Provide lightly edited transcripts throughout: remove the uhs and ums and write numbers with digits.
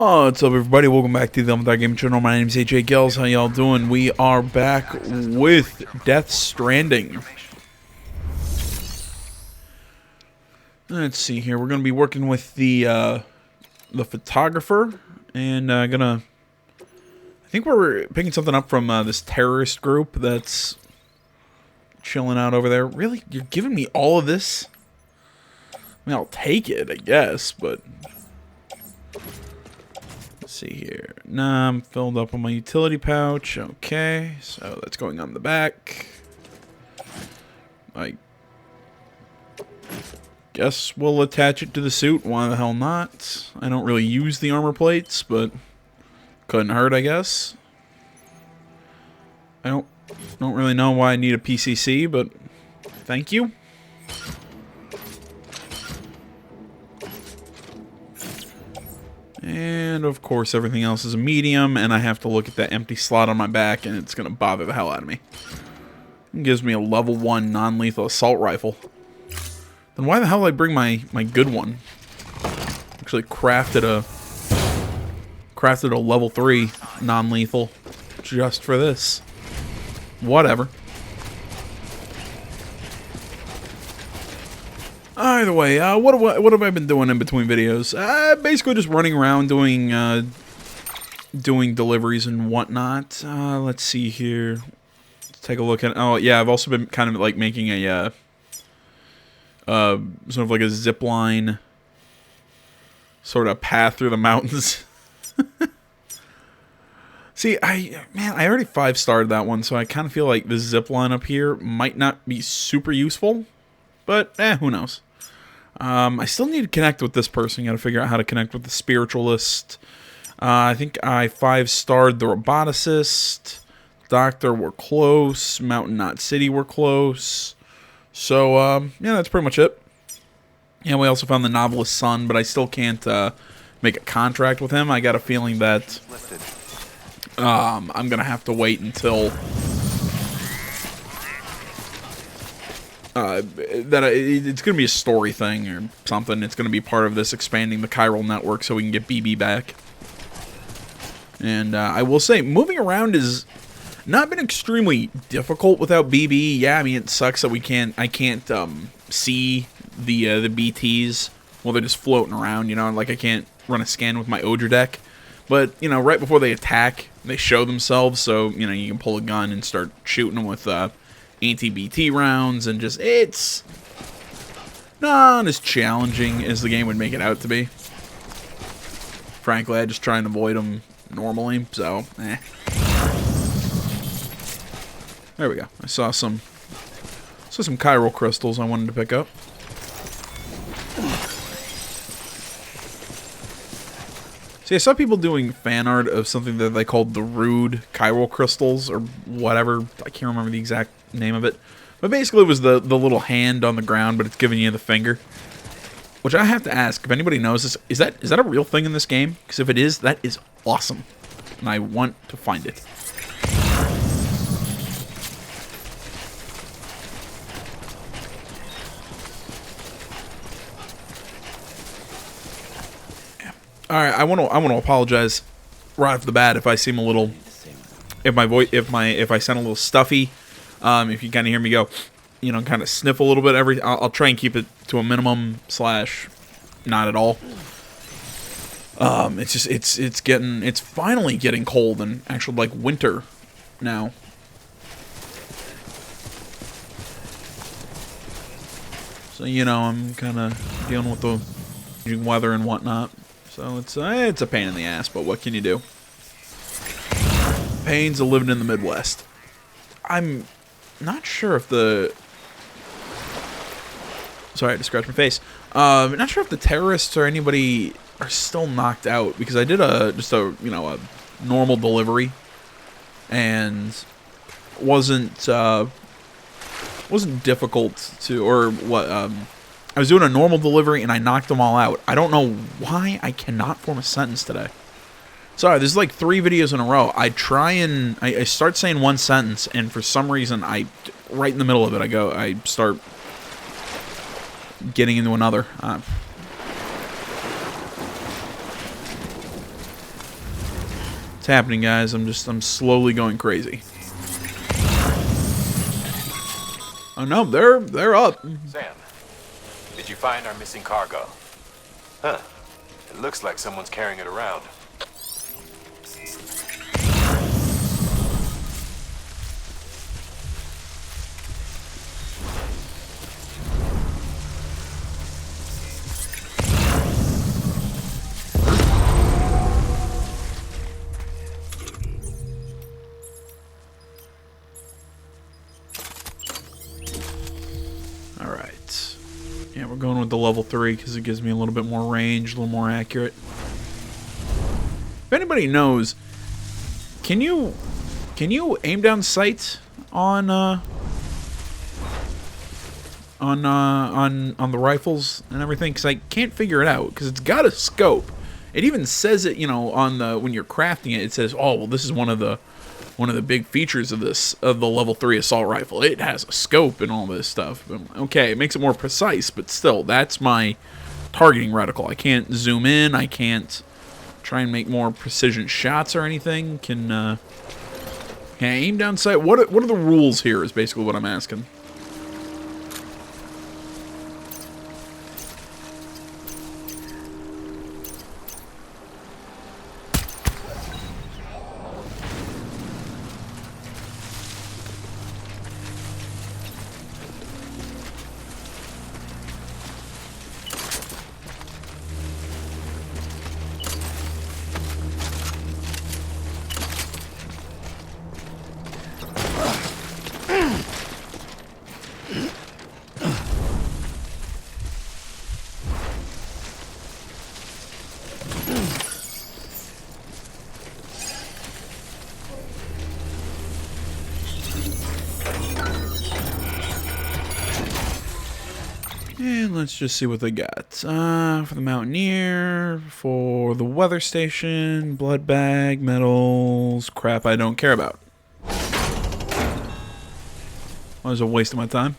Oh, what's up, everybody? Welcome back to the That Game channel. My name is AJ Gels. How y'all doing? We are back with Death Stranding. Let's see here. We're gonna be working with the photographer, and I think we're picking something up from this terrorist group that's chilling out over there. Really, you're giving me all of this? I mean, I'll take it, I guess, but. See here. Nah, I'm filled up on my utility pouch. Okay, so that's going on the back. I guess we'll attach it to the suit. Why the hell not? I don't really use the armor plates, but couldn't hurt, I guess. I don't really know why I need a PCC, but thank you. And, of course, everything else is a medium, and I have to look at that empty slot on my back, and it's going to bother the hell out of me. It gives me a level 1 non-lethal assault rifle. Then why the hell did I bring my good one? Actually crafted a level 3 non-lethal just for this. Whatever. Either way, what have I been doing in between videos? Basically just running around doing deliveries and whatnot. Let's see here. Let's take a look at. Oh yeah, I've also been kind of like making a sort of like a zip line sort of path through the mountains. See, I already 5-starred that one, so I kind of feel like this zip line up here might not be super useful, but who knows. I still need to connect with this person. Got to figure out how to connect with the spiritualist. I think I 5-starred the roboticist. Doctor, we're close. Mountain Knot City, we're close. So, yeah, that's pretty much it. Yeah, we also found the novelist's son, but I still can't make a contract with him. I got a feeling that I'm going to have to wait until it's going to be a story thing or something. It's going to be part of this expanding the chiral network so we can get BB back. And I will say, moving around has not been extremely difficult without BB. Yeah, I mean, it sucks that I can't see the BTs while they're just floating around, you know, like I can't run a scan with my Unger deck. But, you know, right before they attack, they show themselves, so, you know, you can pull a gun and start shooting them with anti-BT rounds, and just, it's not as challenging as the game would make it out to be. Frankly, I just try and avoid them normally, so, There we go. I saw some chiral crystals I wanted to pick up. See, I saw people doing fan art of something that they called the rude chiral crystals, or whatever. I can't remember the exact name of it. But basically it was the little hand on the ground, but it's giving you the finger. Which I have to ask, if anybody knows this, is that a real thing in this game? Because if it is, that is awesome. And I want to find it. Alright, I want to apologize right off the bat if I seem a little, if I sound a little stuffy. If you kind of hear me go, you know, kind of sniff a little bit I'll try and keep it to a minimum / not at all. It's just, it's finally getting cold and actually like winter now. So, you know, I'm kind of dealing with the weather and whatnot. So it's a pain in the ass, but what can you do? Pains of living in the Midwest. I'm not sure if Sorry, I had to scratch my face. Not sure if the terrorists or anybody are still knocked out, because I did just a normal delivery, and wasn't difficult to, or what, I was doing a normal delivery and I knocked them all out. I don't know why I cannot form a sentence today. Sorry, this is like 3 videos in a row. I start saying one sentence, and for some reason, right in the middle of it, I start getting into another. What's happening, guys? I'm slowly going crazy. Oh no, they're up. Sam, did you find our missing cargo? Huh. It looks like someone's carrying it around. Alright. Yeah, we're going with the level 3 because it gives me a little bit more range, a little more accurate. If anybody knows, can you aim down sights on the rifles and everything? Because I can't figure it out because it's got a scope. It even says it, you know, on the when you're crafting it. It says, "Oh, well, this is one of the big features of the level 3 assault rifle. It has a scope and all this stuff." Okay, it makes it more precise, but still, that's my targeting reticle. I can't zoom in. I can't try and make more precision shots or anything. Can I aim down sight? What are the rules here is basically what I'm asking. And let's just see what they got. For the Mountaineer, for the Weather Station, Blood Bag, Metals, crap I don't care about. That was a waste of my time.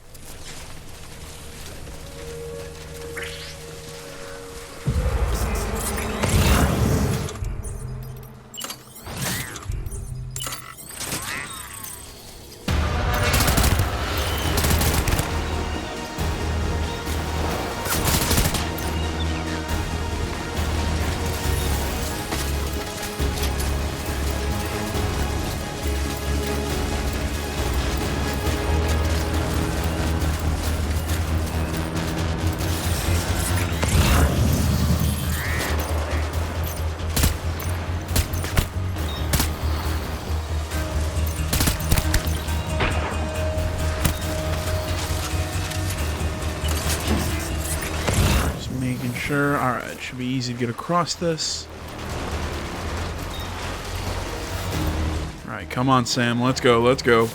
Sure. Alright, should be easy to get across this. Alright, come on, Sam. Let's go, let's go.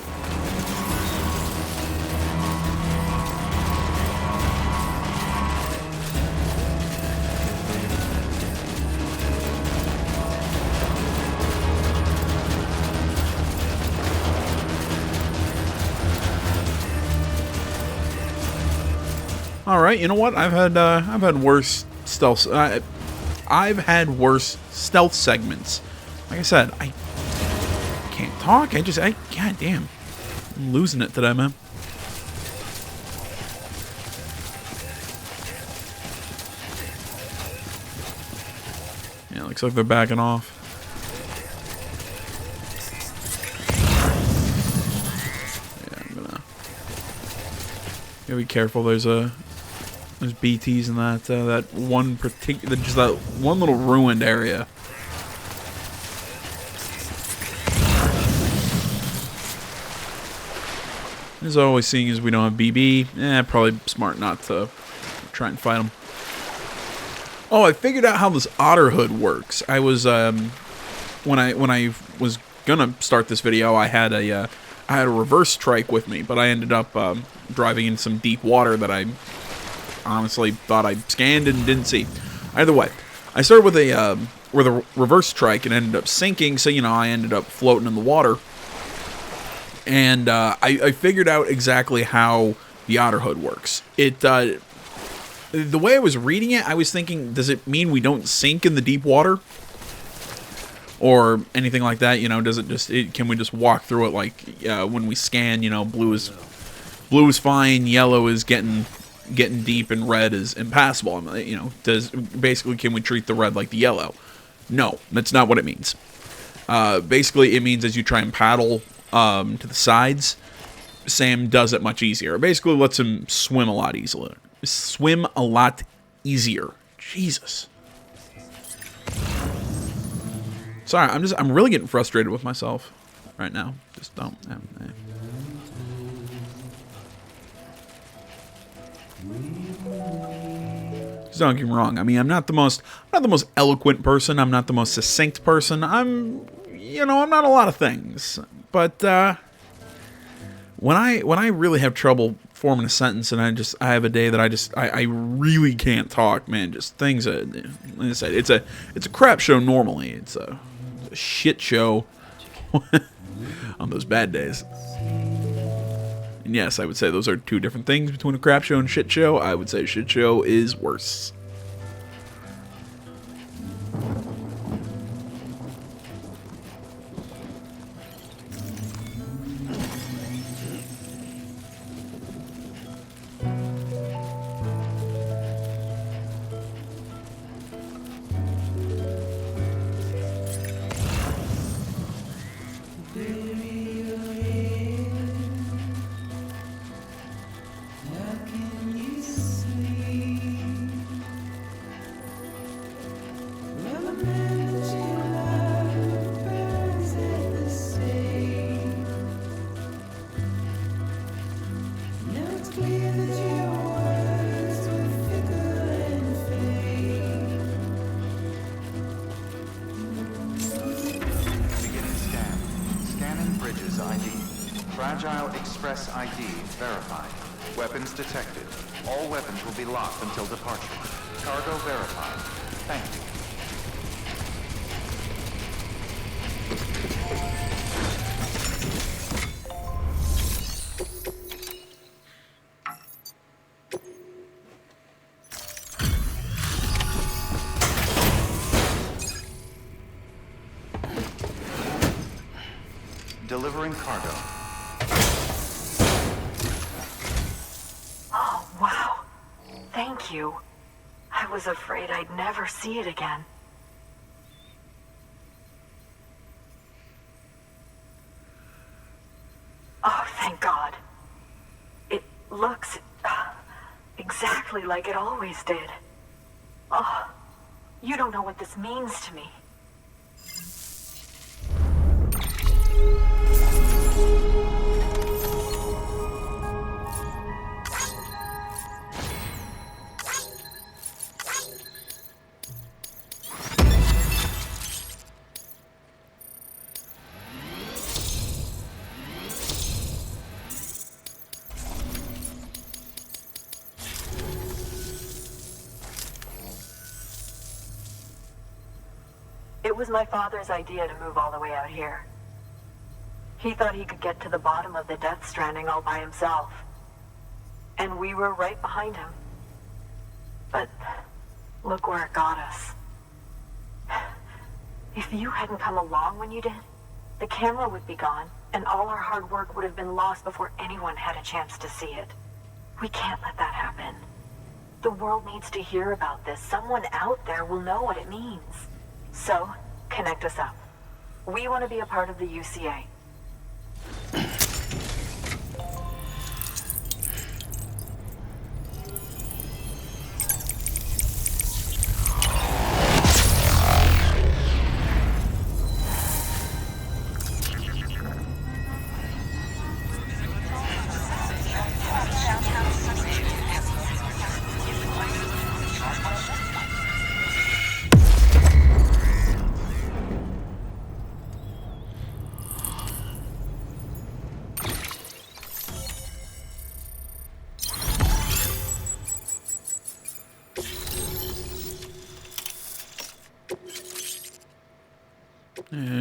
Alright, you know what? I've had worse stealth. I've had worse stealth segments. Like I said, I can't talk. God damn, I'm losing it today, man. Yeah, looks like they're backing off. Yeah, I'm gotta be careful. There's BTs in that one particular, just that one little ruined area. As always, seeing as we don't have BB, probably smart not to try and fight them. Oh, I figured out how this otter hood works. I was when I was gonna start this video, I had a reverse trike with me, but I ended up driving in some deep water that I honestly thought I scanned and didn't see. Either way, I started with a reverse trike and ended up sinking, so you know I ended up floating in the water. And I figured out exactly how the otter hood works. The way I was reading it, I was thinking, does it mean we don't sink in the deep water? or anything like that? You know, does it just can we just walk through it like when we scan? You know, blue is fine, yellow is getting deep, and red is impassable. You know, can we treat the red like the yellow? No, that's not what it means. Basically, it means as you try and paddle to the sides, Sam does it much easier. Basically, lets him swim a lot easier. Jesus. Sorry, I'm really getting frustrated with myself right now. Just don't. Just don't get me wrong. I mean, I'm not the most eloquent person. I'm not the most succinct person. I'm not a lot of things. But when I really have trouble forming a sentence, and I have a day that I really can't talk, man. Just things. Like I said, it's a crap show normally. It's a shit show on those bad days. And yes, I would say those are two different things between a crap show and shit show. I would say shit show is worse. Fragile Express ID verified. Weapons detected. All weapons will be locked until departure. Cargo verified. Thank you. Delivering cargo. Oh, wow. Thank you. I was afraid I'd never see it again. Oh, thank God. It looks exactly like it always did. Oh, you don't know what this means to me. It was my father's idea to move all the way out here. He thought he could get to the bottom of the Death Stranding all by himself. And we were right behind him. But look where it got us. If you hadn't come along when you did, the camera would be gone, and all our hard work would have been lost before anyone had a chance to see it. We can't let that happen. The world needs to hear about this. Someone out there will know what it means. So, connect us up. We want to be a part of the UCA.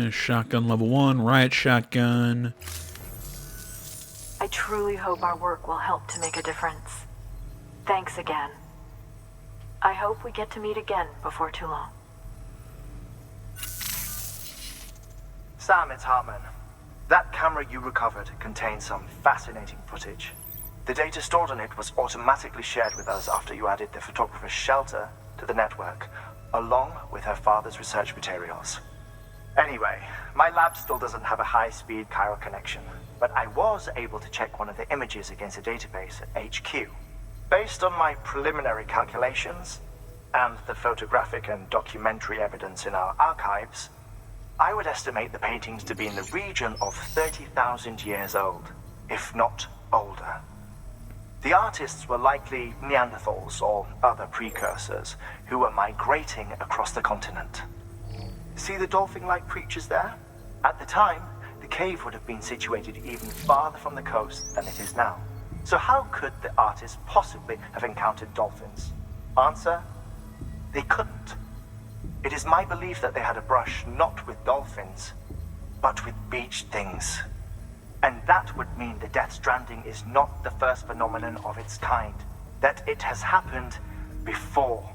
Shotgun level 1, riot shotgun. I truly hope our work will help to make a difference. Thanks again. I hope we get to meet again before too long. Sam, it's Hartman. That camera you recovered contains some fascinating footage. The data stored on it was automatically shared with us after you added the photographer's shelter to the network, along with her father's research materials. Anyway, my lab still doesn't have a high-speed chiral connection, but I was able to check one of the images against a database at HQ. Based on my preliminary calculations, and the photographic and documentary evidence in our archives, I would estimate the paintings to be in the region of 30,000 years old, if not older. The artists were likely Neanderthals or other precursors who were migrating across the continent. See the dolphin-like creatures there? At the time, the cave would have been situated even farther from the coast than it is now. So how could the artists possibly have encountered dolphins? Answer: they couldn't. It is my belief that they had a brush not with dolphins, but with beach things. And that would mean the Death Stranding is not the first phenomenon of its kind, that it has happened before.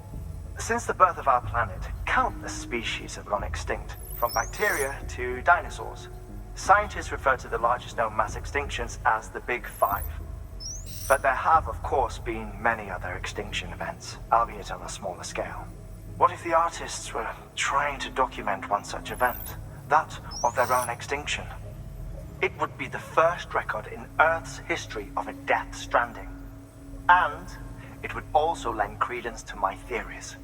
Since the birth of our planet, countless species have gone extinct, from bacteria to dinosaurs. Scientists refer to the largest known mass extinctions as the Big Five. But there have, of course, been many other extinction events, albeit on a smaller scale. What if the artists were trying to document one such event, that of their own extinction? It would be the first record in Earth's history of a Death Stranding. And it would also lend credence to my theories.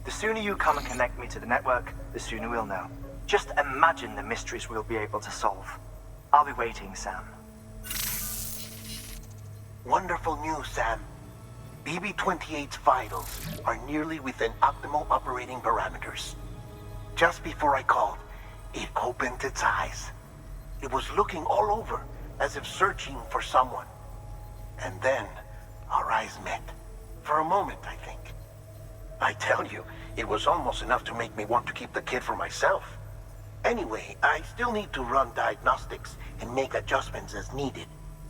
The sooner you come and connect me to the network, the sooner we'll know. Just imagine the mysteries we'll be able to solve. I'll be waiting, Sam. Wonderful news, Sam. BB-28's vitals are nearly within optimal operating parameters. Just before I called, it opened its eyes. It was looking all over, as if searching for someone. And then, our eyes met. For a moment, I think. I tell you, it was almost enough to make me want to keep the kid for myself. Anyway, I still need to run diagnostics and make adjustments as needed.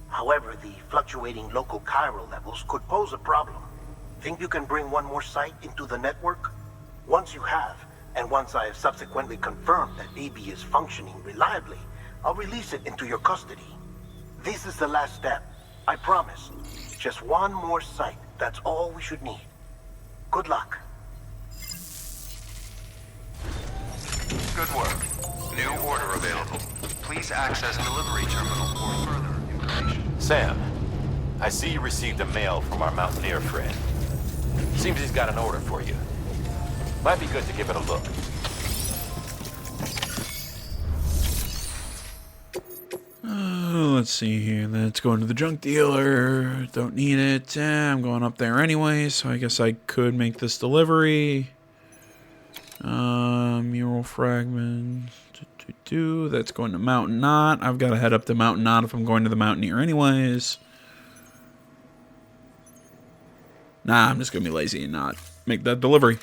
However, the fluctuating local chiral levels could pose a problem. Think you can bring one more site into the network? Once you have, and once I have subsequently confirmed that BB is functioning reliably, I'll release it into your custody. This is the last step, I promise. Just one more site, that's all we should need. Good luck. Good work. New order available. Please access delivery terminal for further information. Sam, I see you received a mail from our mountaineer friend. Seems he's got an order for you. Might be good to give it a look. Let's see here. Let's go into the junk dealer. Don't need it. I'm going up there anyway, so I guess I could make this delivery. Mural fragments. That's going to Mountain Knot. I've got to head up to Mountain Knot if I'm going to the Mountaineer anyways. Nah, I'm just going to be lazy and not make that delivery.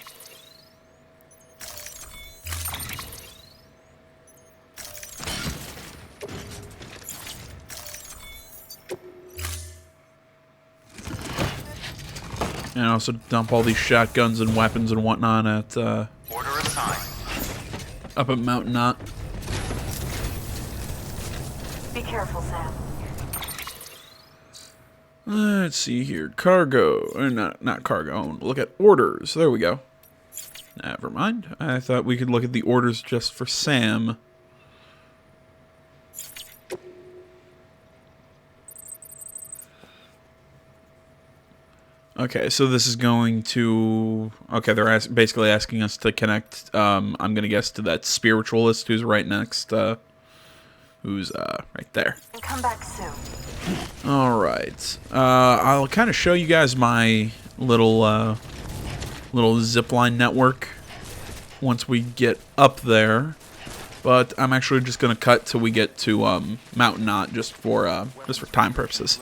And also dump all these shotguns and weapons and whatnot at, Order assigned. up at Mountain Knot. Be careful, Sam. Let's see here. Cargo. Or not cargo. Look at orders. There we go. Never mind. I thought we could look at the orders just for Sam. Okay, so this is going to... Okay, they're basically asking us to connect, I'm going to guess, to that spiritualist who's right next, who's right there. And come back soon. Alright. I'll kind of show you guys my little zipline network once we get up there. But I'm actually just going to cut till we get to Mountain Knot just for time purposes.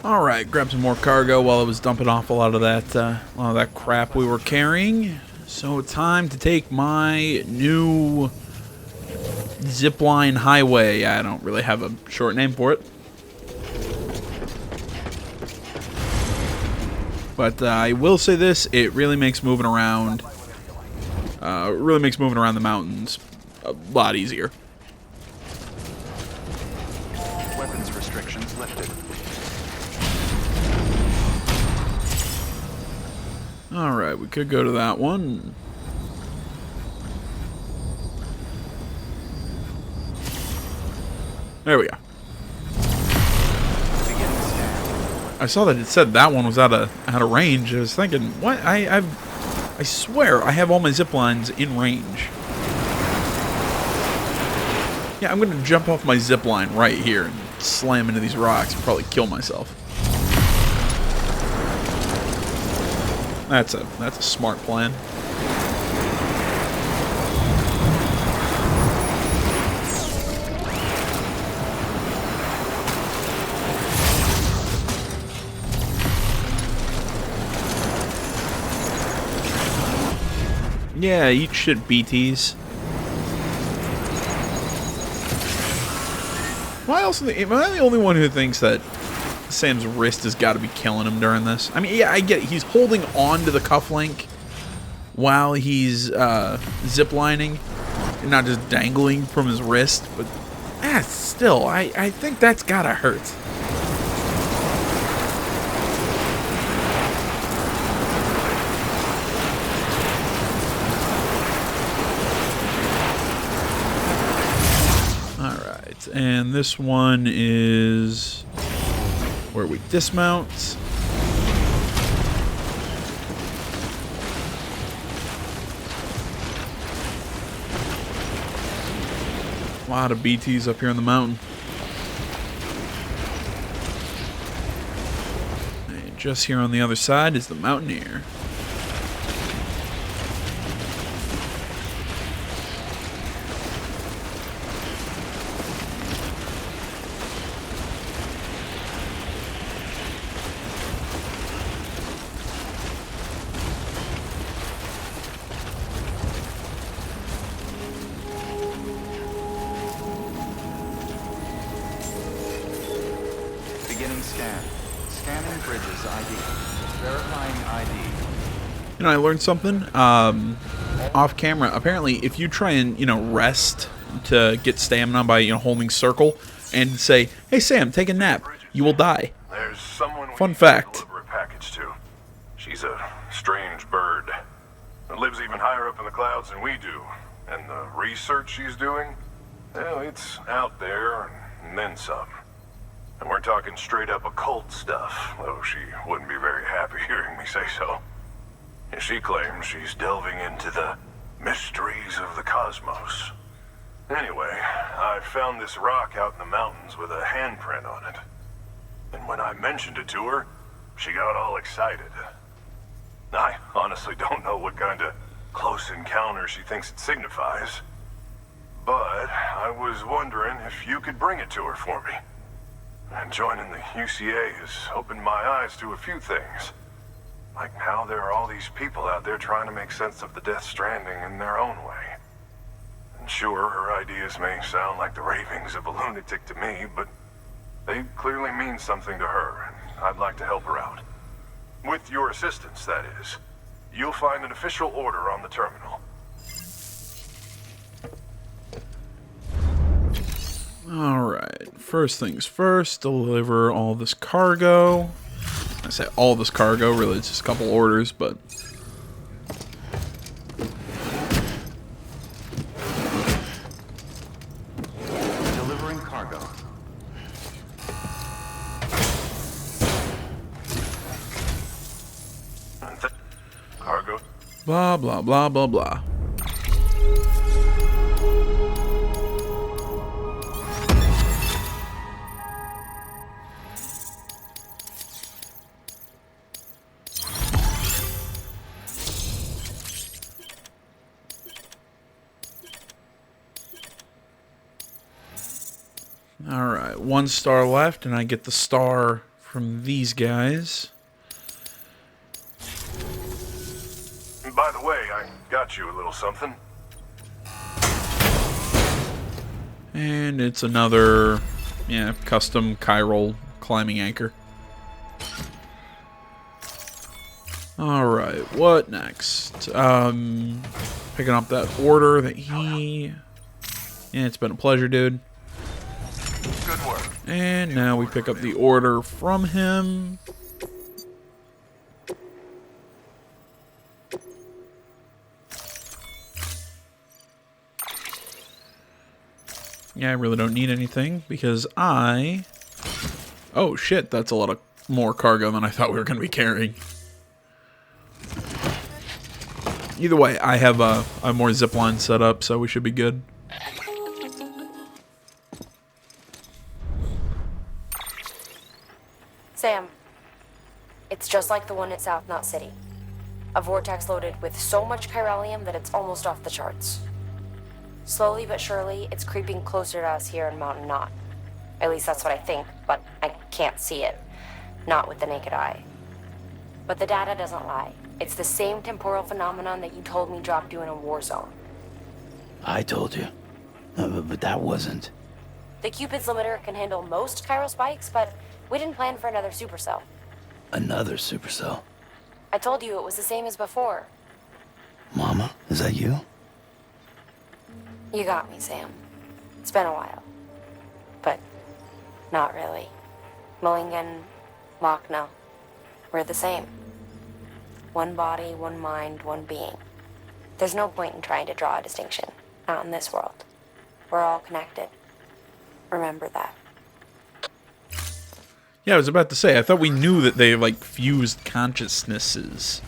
Alright, grab some more cargo while I was dumping off a lot of that crap we were carrying. So time to take my new zipline highway. I don't really have a short name for it. But I will say this, it really makes moving around the mountains a lot easier. Weapons restrictions lifted. Alright, we could go to that one. There we go. I saw that it said that one was out of range. I was thinking, what? I swear I have all my zip lines in range. Yeah, I'm gonna jump off my zip line right here and slam into these rocks and probably kill myself. That's a smart plan. Yeah, eat shit, BTs. Am I the only one who thinks that Sam's wrist has got to be killing him during this? I mean, yeah, I get it. He's holding on to the cufflink while he's ziplining and not just dangling from his wrist, but still, I think that's got to hurt. And this one is where we dismount. A lot of BTs up here on the mountain. And just here on the other side is the Mountaineer. Scanning bridges ID. Verifying ID. You know, I learned something off camera. Apparently, if you try and, rest to get stamina by, holding circle and say, "Hey Sam, take a nap," you will die. There's someone Fun fact. deliver a package to. She's a strange bird. It lives even higher up in the clouds than we do. And the research she's doing, well, it's out there and then some. And we're talking straight up occult stuff, though she wouldn't be very happy hearing me say so. And she claims she's delving into the mysteries of the cosmos. Anyway, I found this rock out in the mountains with a handprint on it. And when I mentioned it to her, she got all excited. I honestly don't know what kind of close encounter she thinks it signifies. But I was wondering if you could bring it to her for me. And joining the UCA has opened my eyes to a few things. Like how there are all these people out there trying to make sense of the Death Stranding in their own way. And sure, her ideas may sound like the ravings of a lunatic to me, but they clearly mean something to her, and I'd like to help her out. With your assistance, that is. You'll find an official order on the terminal. Alright, first things first, deliver all this cargo. I say all this cargo, really it's just a couple orders, but... Delivering cargo. Cargo. Blah, blah, blah, blah, blah. Alright, 1 star left, and I get the star from these guys. By the way, I got you a little something. And it's another, custom chiral climbing anchor. Alright, what next? Picking up that order that he Yeah, it's been a pleasure, dude. Good work. And now we pick up the order from him. Yeah, I really don't need anything because I... Oh shit, that's a lot of more cargo than I thought we were going to be carrying. Either way, I have more zip lines set up, so we should be good. Sam, it's just like the one at South Knot City. A vortex loaded with so much chiralium that it's almost off the charts. Slowly but surely, it's creeping closer to us here in Mountain Knot. At least that's what I think, but I can't see it. Not with the naked eye. But the data doesn't lie. It's the same temporal phenomenon that you told me dropped you in a war zone. I told you. But that wasn't. The Cupid's limiter can handle most chiral spikes, but we didn't plan for another supercell. Another supercell. I told you it was the same as before. Mama, is that you? You got me, Sam. It's been a while. But not really. Mulligan, Lochner, we're the same. One body, one mind, one being. There's no point in trying to draw a distinction. Not in this world. We're all connected. Remember that. Yeah, I was about to say, I thought we knew that they, like, fused consciousnesses.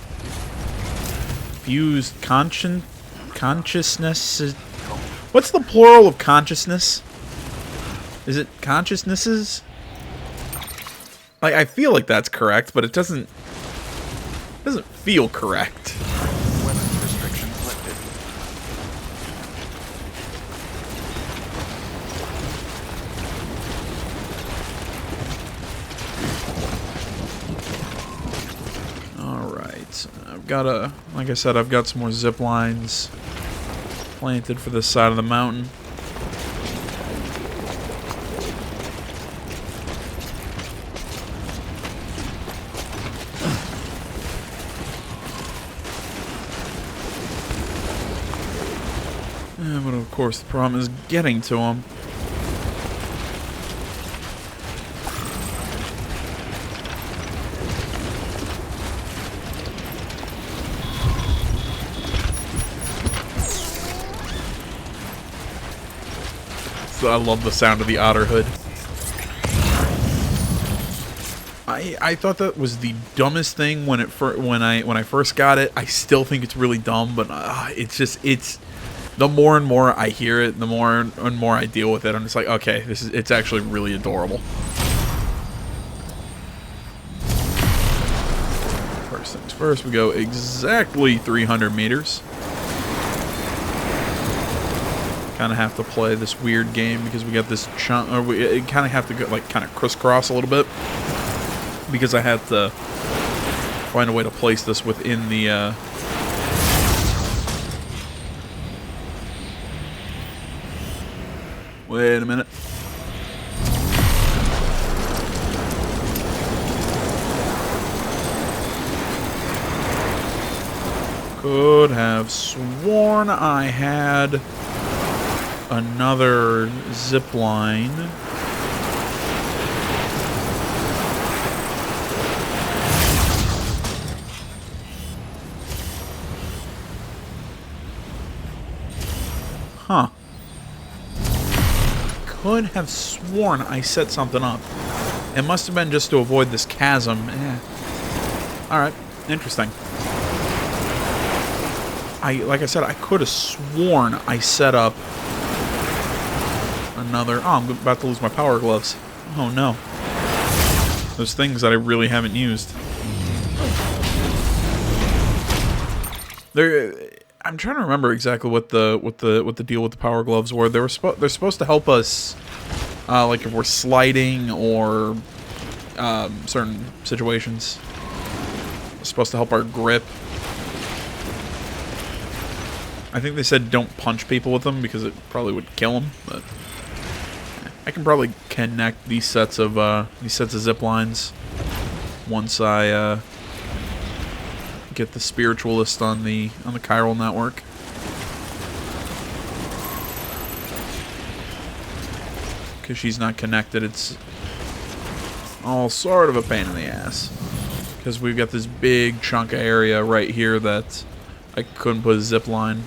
Fused consciousnesses? What's the plural of consciousness? Is it consciousnesses? Like, I feel like that's correct, but it doesn't feel correct. Weapons restrictions lifted. Alright, I've got like I said, I've got some more zip lines planted for this side of the mountain. But of course the problem is getting to them. So I love the sound of the otter hood. I thought that was the dumbest thing when I first got it. I still think it's really dumb, but it's the more and more I hear it, the more and more I deal with it. I'm just like, okay, it's actually really adorable. First things first, we go exactly 300 meters. Kind of have to play this weird game because we got this chunk, or we kind of have to go like kind of crisscross a little bit because I had to find a way to place this within the. Wait a minute. Could have sworn I had another zip line. Huh. Could have sworn I set something up. It must have been just to avoid this chasm. Alright, interesting. Like I said, I could have sworn I set up another... Oh, I'm about to lose my power gloves. Oh no. Those things that I really haven't used. I'm trying to remember exactly what the deal with the power gloves were. They're supposed to help us, like if we're sliding or certain situations. It's supposed to help our grip. I think they said don't punch people with them because it probably would kill them. But I can probably connect these sets of zip lines once I get the spiritualist on the chiral network. because she's not connected, it's all sort of a pain in the ass. Because we've got this big chunk of area right here that I couldn't put a zip line.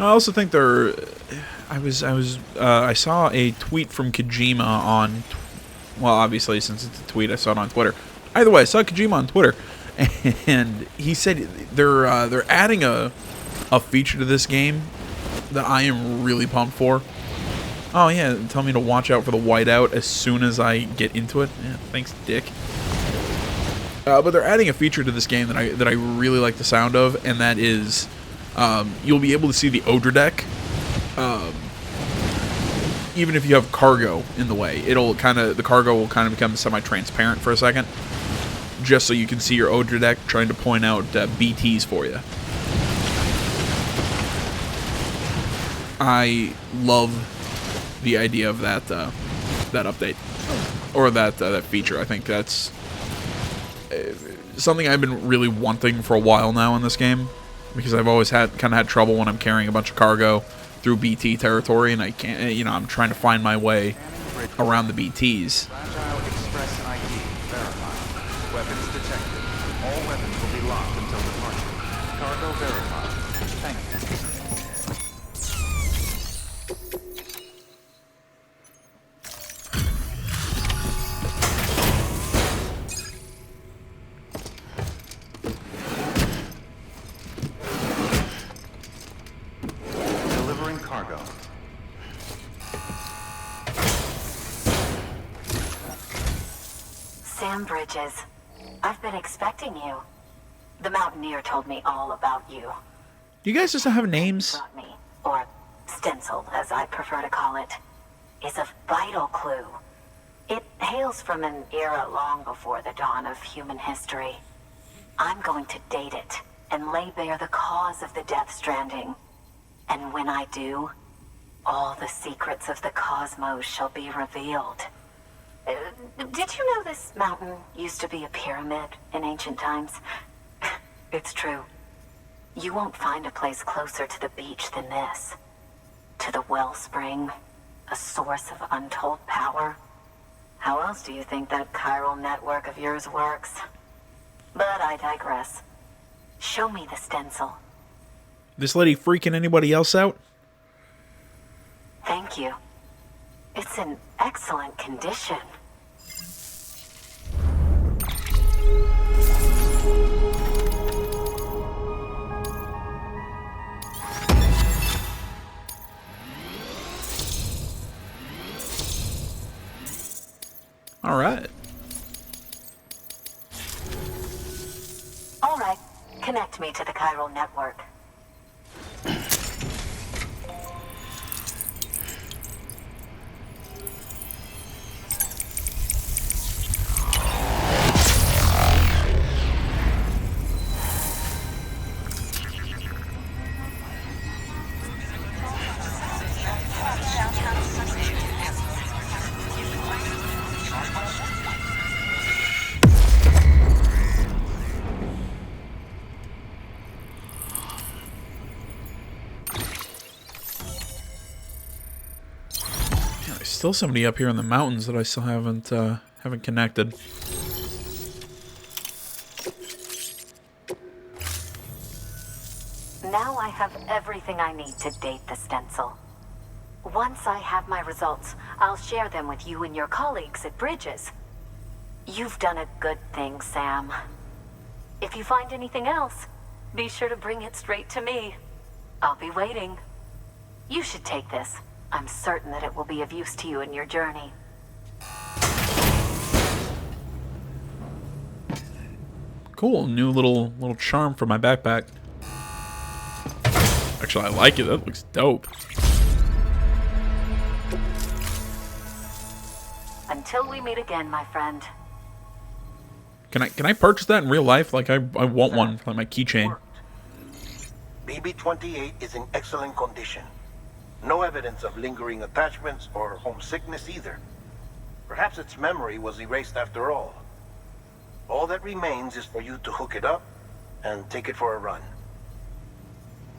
I also think I saw a tweet from Kojima on, well, obviously since it's a tweet, I saw it on Twitter. Either way, I saw Kojima on Twitter, and he said they're adding a feature to this game that I am really pumped for. Oh yeah, tell me to watch out for the whiteout as soon as I get into it. Yeah, thanks, Dick. But they're adding a feature to this game that I really like the sound of, and that is you'll be able to see the Odra deck. Even if you have cargo in the way, the cargo will kind of become semi-transparent for a second, just so you can see your Odra deck trying to point out BTs for you. I love the idea of that update, or that feature. I think that's something I've been really wanting for a while now in this game, because I've always had trouble when I'm carrying a bunch of cargo through BT territory, and I can't, I'm trying to find my way around the BTs. Fragile Express ID verified. Weapons detected. All weapons will be locked until departure. Cargo verified. Thank you. Delivering cargo. Sam Bridges, I've been expecting you. The Mountaineer told me all about you. Do you guys just have names? Brought me, or stencil, as I prefer to call it, is a vital clue. It hails from an era long before the dawn of human history. I'm going to date it and lay bare the cause of the Death Stranding. And when I do, all the secrets of the cosmos shall be revealed. Did you know this mountain used to be a pyramid in ancient times? It's true. You won't find a place closer to the beach than this. To the wellspring, a source of untold power. How else do you think that chiral network of yours works? But I digress. Show me the stencil. This lady freaking anybody else out? Thank you. It's in excellent condition. All right. All right. Connect me to the chiral network. Still somebody up here in the mountains that I still haven't connected. Now I have everything I need to date the stencil. Once I have my results, I'll share them with you and your colleagues at Bridges. You've done a good thing, Sam. If you find anything else, be sure to bring it straight to me. I'll be waiting. You should take this. I'm certain that it will be of use to you in your journey. Cool, new little charm for my backpack. Actually, I like it. That looks dope. Until we meet again, my friend. Can I purchase that in real life? Like I want one for my keychain. BB-28 is in excellent condition. No evidence of lingering attachments or homesickness either. Perhaps its memory was erased after all. All that remains is for you to hook it up and take it for a run.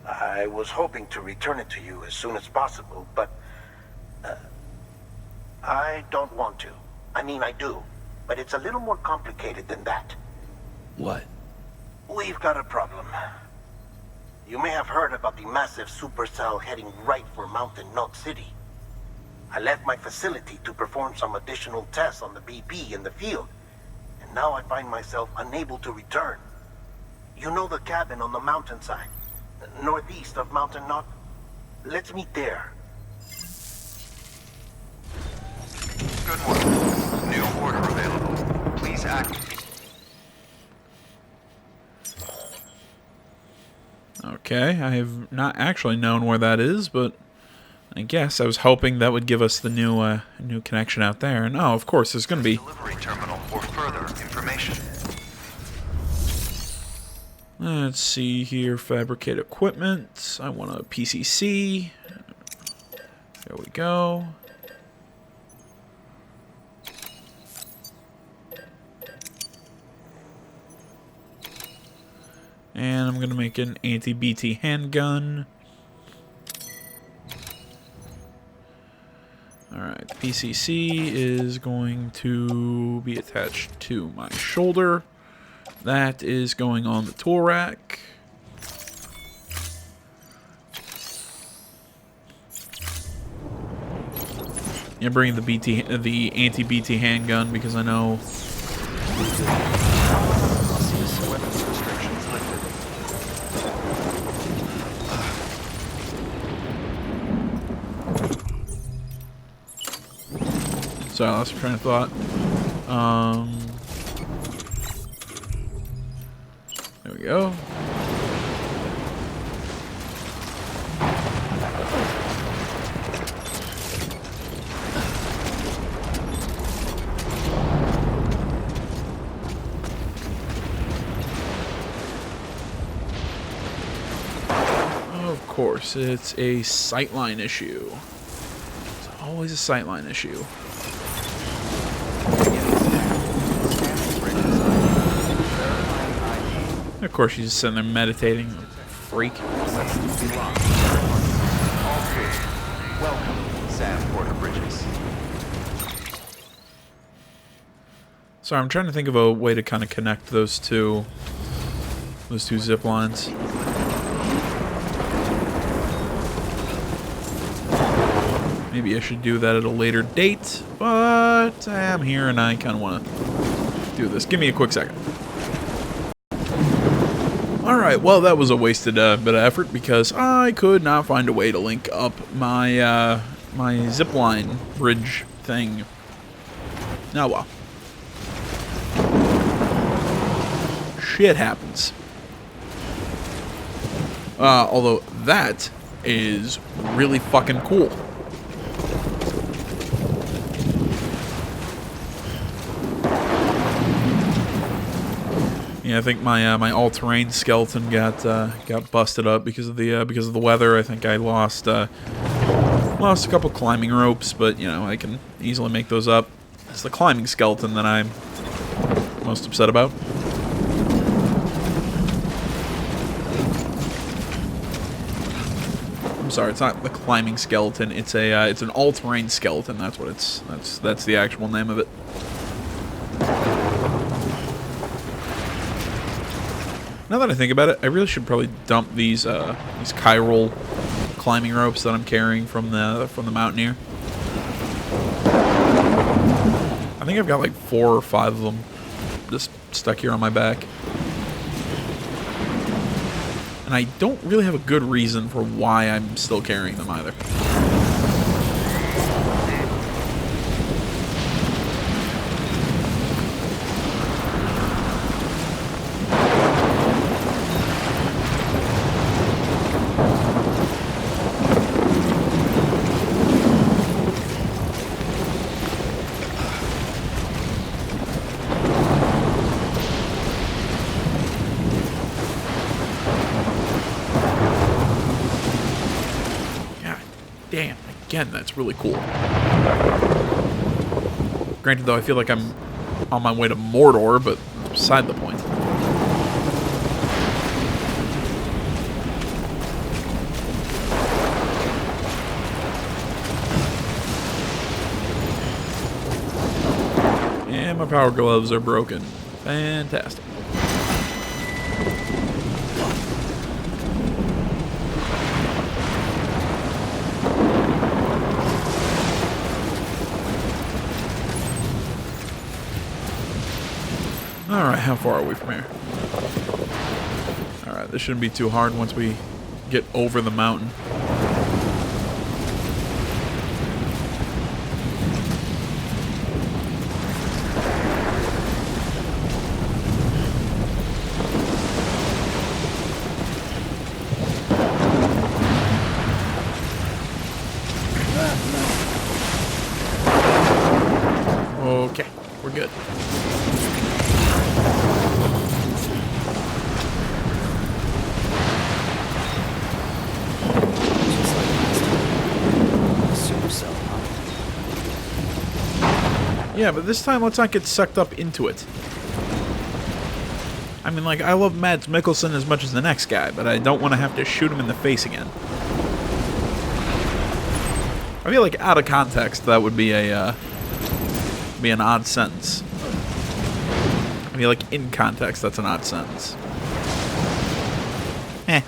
I was hoping to return it to you as soon as possible, but I don't want to. I mean, I do, but it's a little more complicated than that. What? We've got a problem. You may have heard about the massive supercell heading right for Mountain Knot City. I left my facility to perform some additional tests on the BP in the field, and now I find myself unable to return. You know the cabin on the mountainside, northeast of Mountain Knot? Let's meet there. Good work. New order available. Please activate. Okay, I have not actually known where that is, but I guess I was hoping that would give us the new connection out there. And oh, of course, there's going to be Delivery terminal for further information. Let's see here, fabricate equipment. I want a PCC. There we go. And I'm going to make an anti-BT handgun. Alright, PCC is going to be attached to my shoulder. That is going on the tool rack. I'm bringing the anti-BT handgun because I know. Weapons restrictions lifted. Sorry, I lost my train of thought. There we go. Of course, it's a sightline issue. It's always a sightline issue. Of course, she's just sitting there meditating. Freak. Okay. Welcome, Sam Porter Bridges. Sorry, I'm trying to think of a way to kind of connect those two zip lines. Maybe I should do that at a later date, but I'm here and I kind of want to do this. Give me a quick second. Alright, well that was a wasted bit of effort because I could not find a way to link up my my zipline bridge thing. Oh well. Shit happens. Although that is really fucking cool. Yeah, I think my my all-terrain skeleton got busted up because of the weather. I think I lost a couple climbing ropes, but you know I can easily make those up. It's the climbing skeleton that I'm most upset about. I'm sorry, it's not the climbing skeleton. It's an all-terrain skeleton. That's what that's the actual name of it. Now that I think about it, I really should probably dump these chiral climbing ropes that I'm carrying from the Mountaineer. I think I've got like 4 or 5 of them just stuck here on my back. And I don't really have a good reason for why I'm still carrying them either. damn, again, that's really cool. Granted, though, I feel like I'm on my way to Mordor, but beside the point. And my power gloves are broken. Fantastic. Alright, how far are we from here? Alright, this shouldn't be too hard once we get over the mountain. Okay, we're good. Yeah, but this time let's not get sucked up into it. I mean, like, I love Mads Mikkelsen as much as the next guy, but I don't want to have to shoot him in the face again. I feel like out of context that would be an odd sentence. I feel like in context that's an odd sentence. Eh.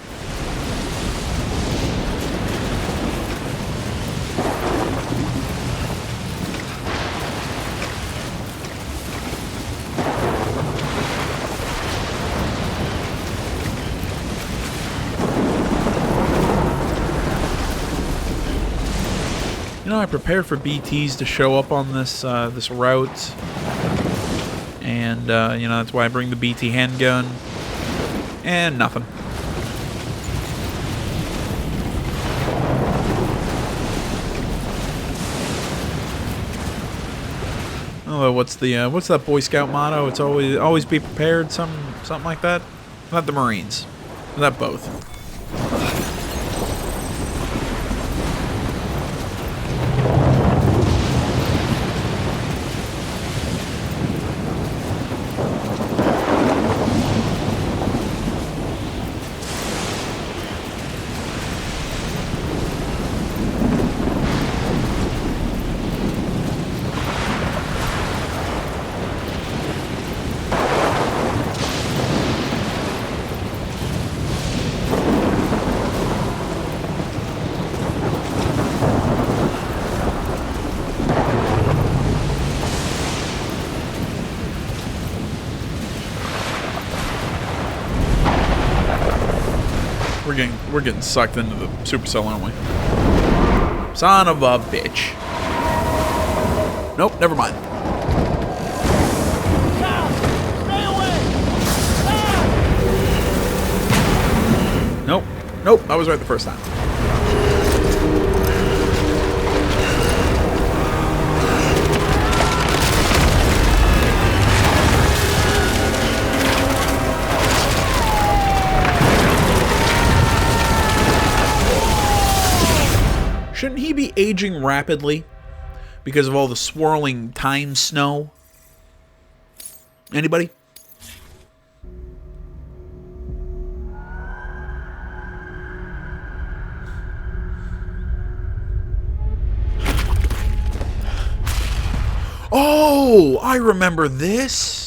You know, I prepared for BTs to show up on this this route, and you know, that's why I bring the BT handgun, and nothing. Oh, what's that Boy Scout motto? It's always be prepared, something like that. Not the Marines, not both. We're getting sucked into the supercell, aren't we? Son of a bitch. Nope, never mind. Nope, I was right the first time. Shouldn't he be aging rapidly because of all the swirling time snow? Anybody? Oh, I remember this.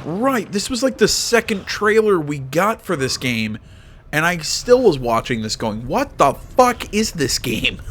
Right, this was like the second trailer we got for this game, and I still was watching this going, what the fuck is this game?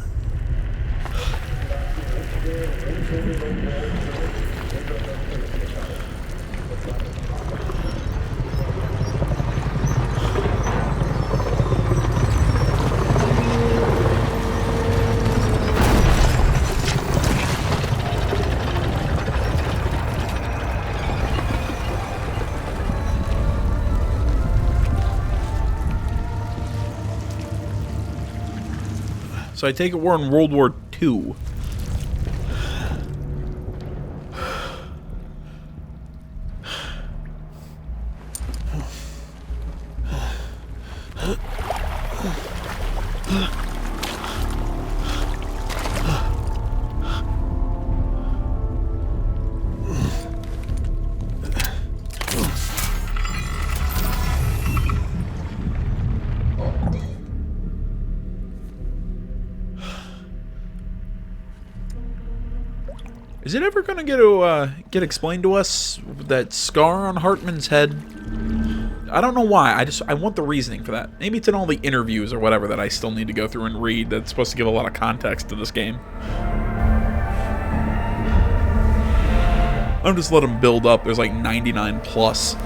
So I take it we're in World War II. Is it ever gonna get explained to us that scar on Hartman's head? I don't know why. I want the reasoning for that. Maybe it's in all the interviews or whatever that I still need to go through and read. That's supposed to give a lot of context to this game. I'm just let them build up. There's like 99 plus.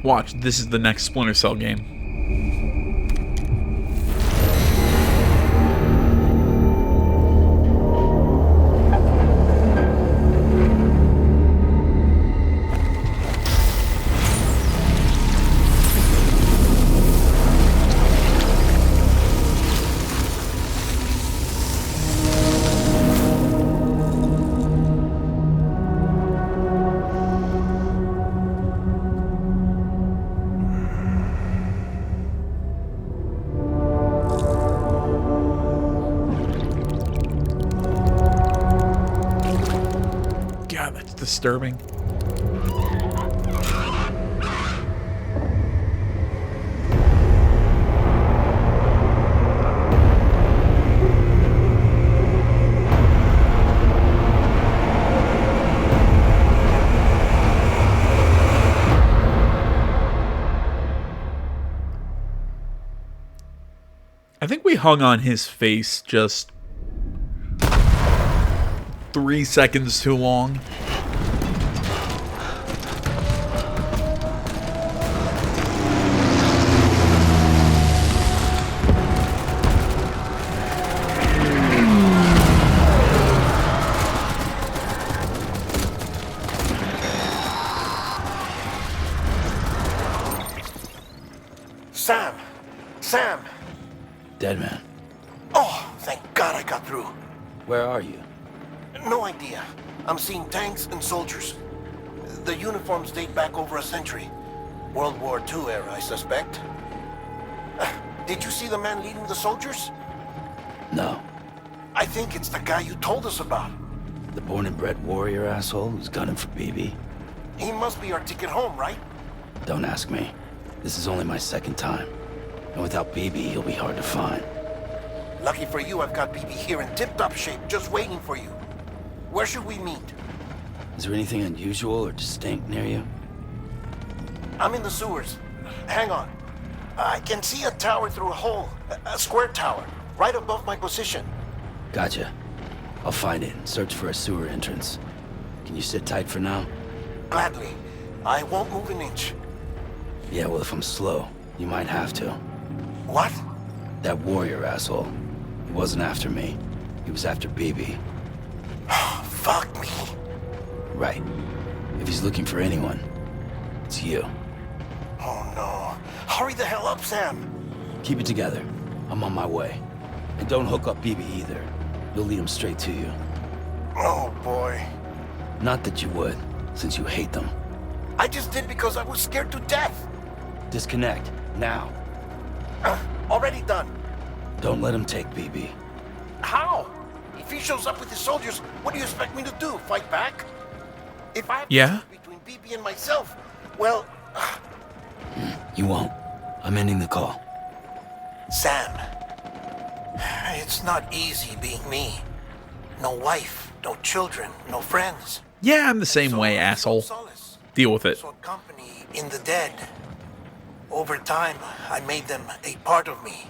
Watch, this is the next Splinter Cell game. God, that's disturbing. I think we hung on his face just 3 seconds too long. Sam! Sam! Dead man. Oh, thank God I got through. Where are you? No idea. I'm seeing tanks and soldiers. The uniforms date back over a century. World War II era, I suspect. Did you see the man leading the soldiers? No. I think it's the guy you told us about. The born and bred warrior asshole who's gunning for BB? He must be our ticket home, right? Don't ask me. This is only my second time. And without BB, he'll be hard to find. Lucky for you, I've got BB here in tip-top shape, just waiting for you. Where should we meet? Is there anything unusual or distinct near you? I'm in the sewers. Hang on. I can see a tower through a hole. A square tower, right above my position. Gotcha. I'll find it and search for a sewer entrance. Can you sit tight for now? Gladly. I won't move an inch. Yeah, well, if I'm slow, you might have to. What? That warrior asshole. He wasn't after me. He was after BB. Fuck me. Right. If he's looking for anyone, it's you. Oh no. Hurry the hell up, Sam. Keep it together. I'm on my way. And don't hook up BB either. You'll lead him straight to you. Oh boy. Not that you would, since you hate them. I just did because I was scared to death. Disconnect, now. Already done. Don't let him take BB. How? If he shows up with his soldiers, what do you expect me to do? Fight back? If I have to Yeah? choose between BB and myself, well, You won't. I'm ending the call. Sam, it's not easy being me. No wife, no children, no friends. Yeah, I'm the same way, asshole. Solace. Deal with it. Sought company in the dead. Over time, I made them a part of me.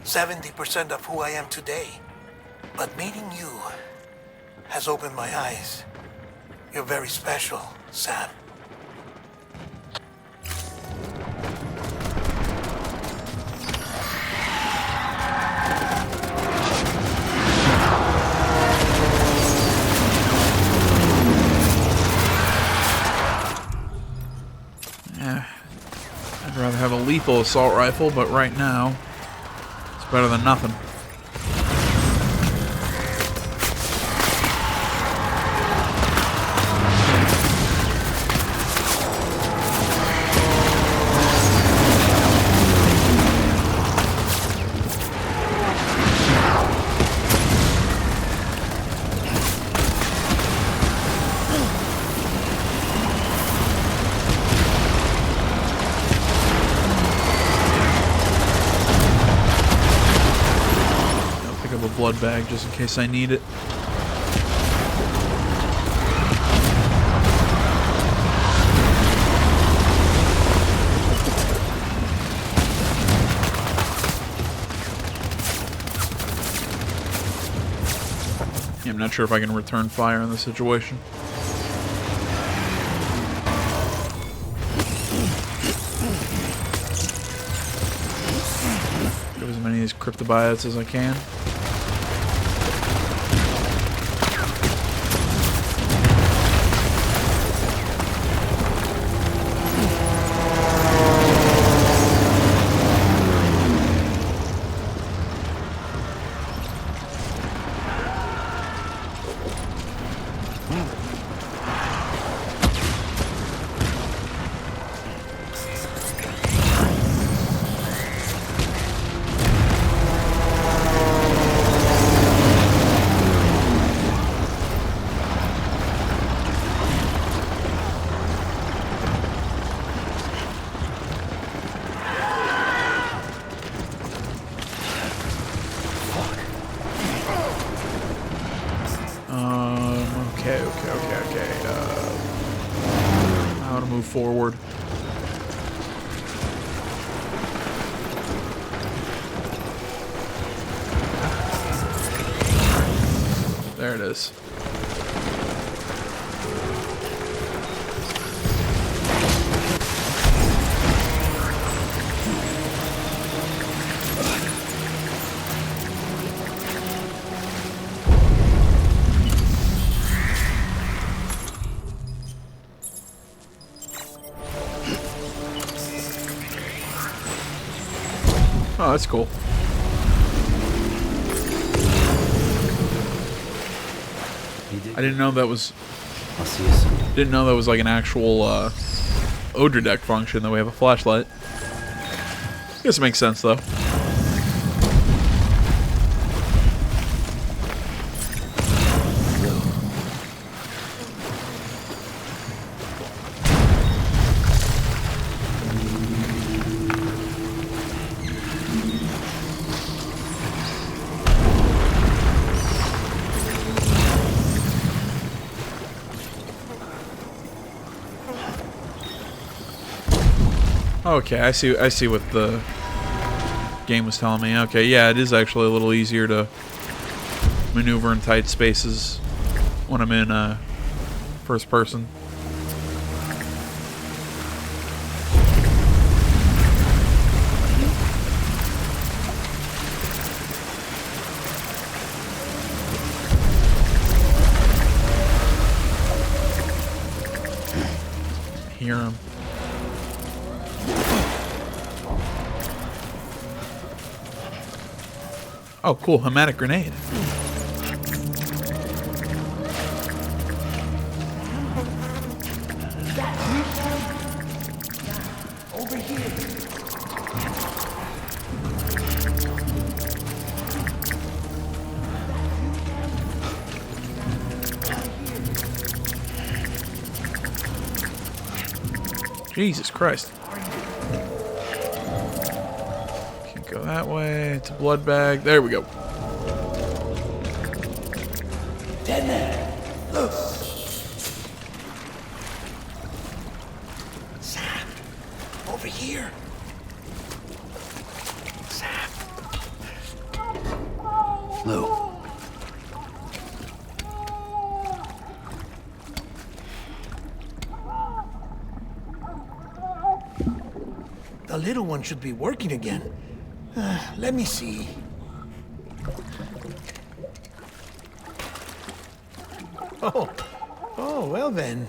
70% of who I am today. But meeting you has opened my eyes. You're very special, Sam. I'd rather have a lethal assault rifle, but right now, it's better than nothing. Blood bag just in case I need it. Yeah, I'm not sure if I can return fire in this situation. Get as many of these cryptobiotes as I can. Okay. How to move forward. There it is. Oh, that's cool. I didn't know that was. I'll see you soon. Didn't know that was like an actual Odra deck function that we have a flashlight. Guess it makes sense though. Okay, I see what the game was telling me. Okay, yeah, it is actually a little easier to maneuver in tight spaces when I'm in first person. Hear him. Oh, cool. Hematic grenade. Jesus Christ. Can't go that way. It's a blood bag. There we go. Dead man! Look! Sam, over here. Sam. Lou. The little one should be working again. Let me see. Oh, well then.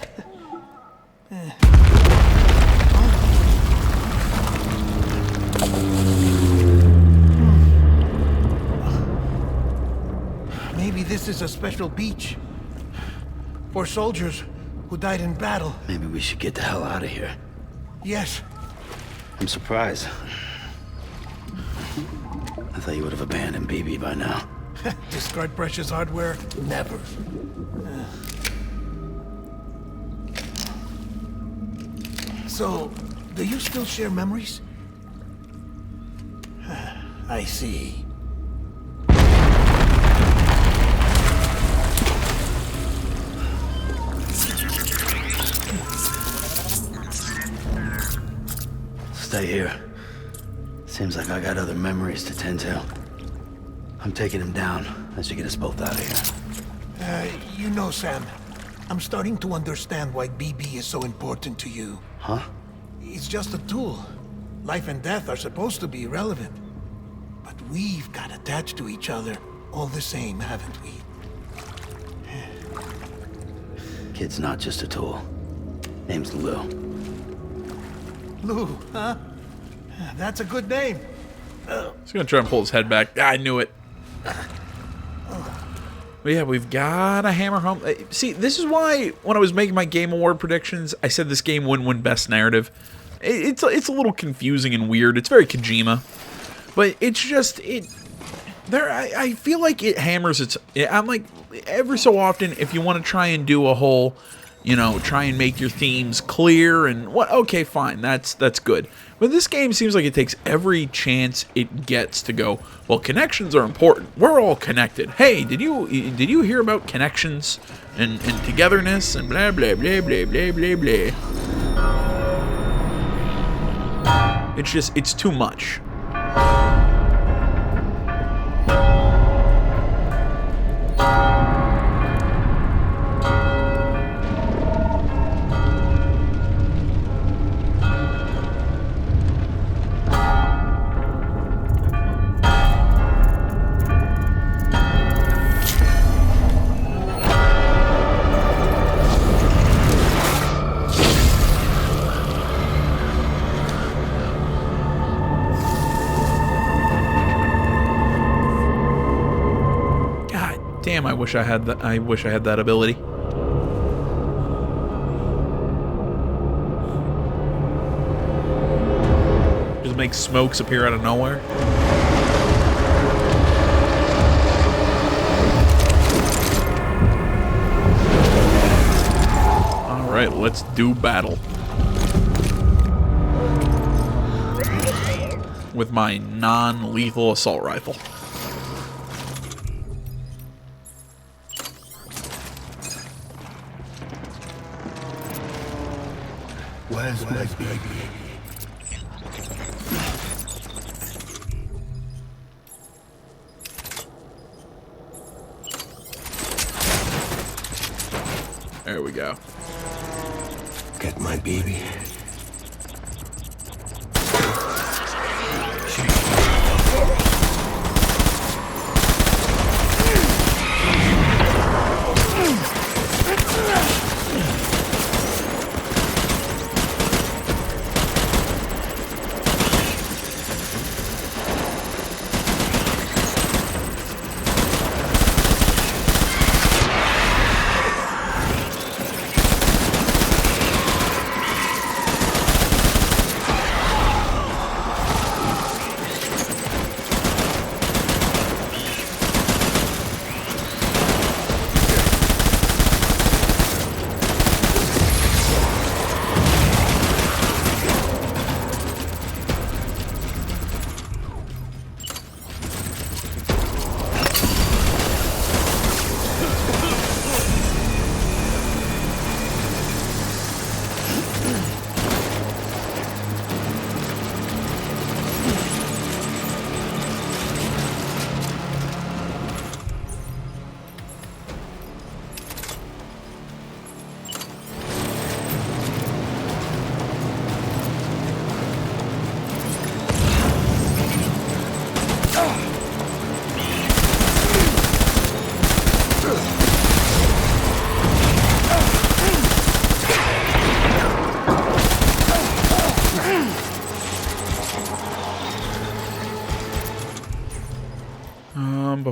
Maybe this is a special beach for soldiers who died in battle. Maybe we should get the hell out of here. Yes. I'm surprised. I thought you would have abandoned BB by now. Discard precious hardware? Never. So, do you still share memories? I see. Stay here. Seems like I got other memories to tend to. I'm taking him down. That should get us both out of here. You know, Sam, I'm starting to understand why BB is so important to you. Huh? It's just a tool. Life and death are supposed to be irrelevant. But we've got attached to each other all the same, haven't we? Kid's not just a tool. Name's Lou. Lou, huh? That's a good name. He's gonna try and pull his head back. I knew it. But yeah, we've got to hammer home. See, this is why when I was making my Game Award predictions, I said this game wouldn't win Best Narrative. It's a little confusing and weird. It's very Kojima, but it's just I feel like it hammers its. I'm like, every so often, if you want to try and do a whole, try and make your themes clear and what. Okay, fine, that's good. But this game seems like it takes every chance it gets to go, well, connections are important. We're all connected. Hey, did you hear about connections and togetherness and blah blah blah blah blah blah blah. It's too much. Damn, I wish I had that. I wish I had that ability. Just make smokes appear out of nowhere. All right, let's do battle with my non-lethal assault rifle. Where's my baby? There we go. Get my baby.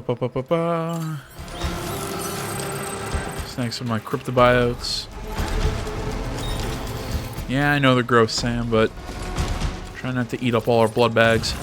Ba-ba-ba-ba-ba. Snacks with my cryptobiotes. Yeah, I know they're gross, Sam, but try not to eat up all our blood bags.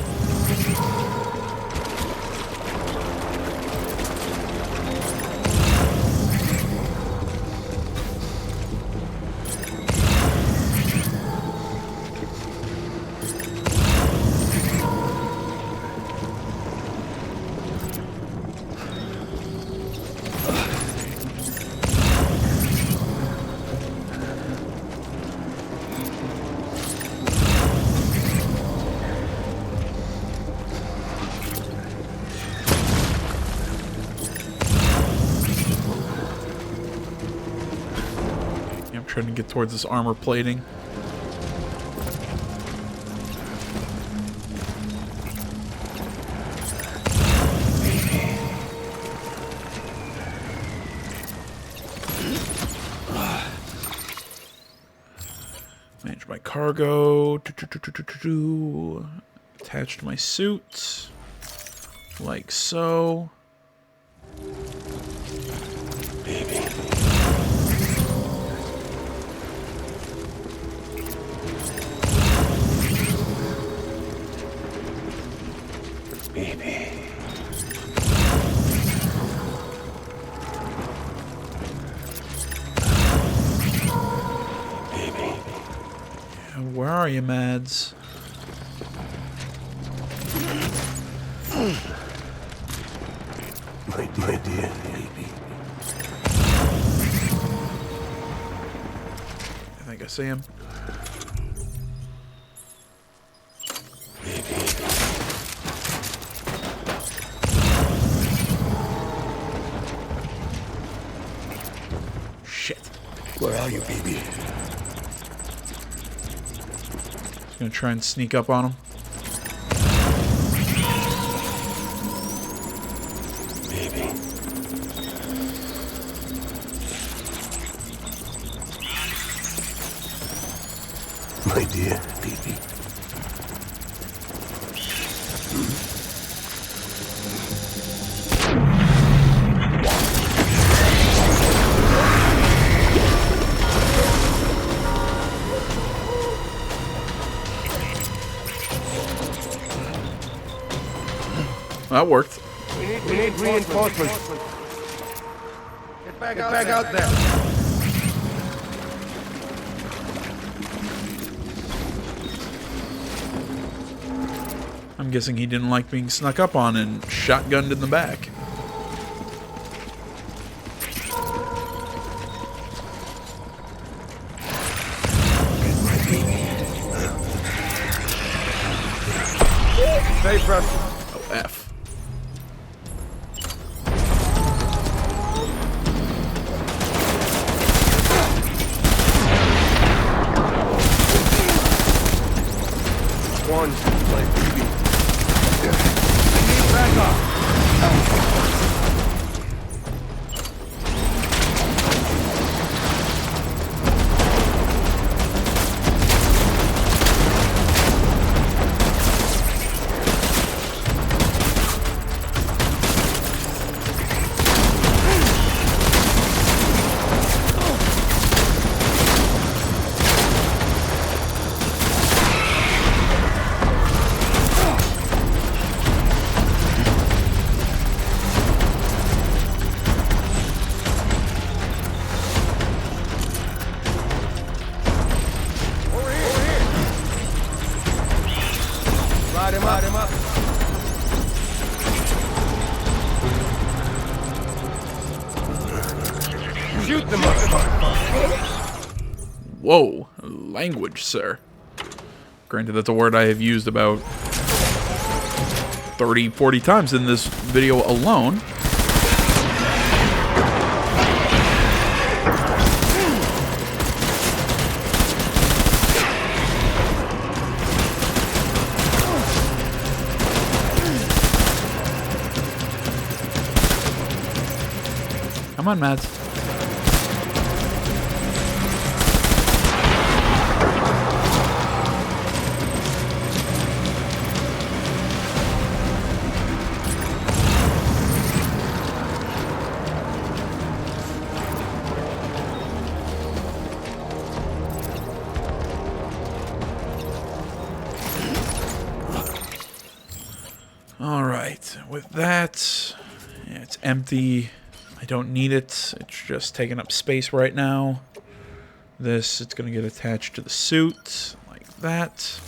Trying to get towards this armor plating. Manage my cargo. Attach to my suit. Like so. Baby. Baby. Baby. Where are you, Mads? My dear baby. I think I see him. Where are you, baby? Just gonna try and sneak up on him. Baby. My dear baby. That worked. We need reinforcements. Get back out there. I'm guessing he didn't like being snuck up on and shotgunned in the back. Stay fresh. Oh, F. One, like BB. Need backup. Light him up. Shoot them up. Whoa, language, sir. Granted, that's a word I have used about 30, 40 times in this video alone. Come on, Mads. that. Yeah, it's empty. I don't need it. It's just taking up space right now. This, it's going to get attached to the suit, like that.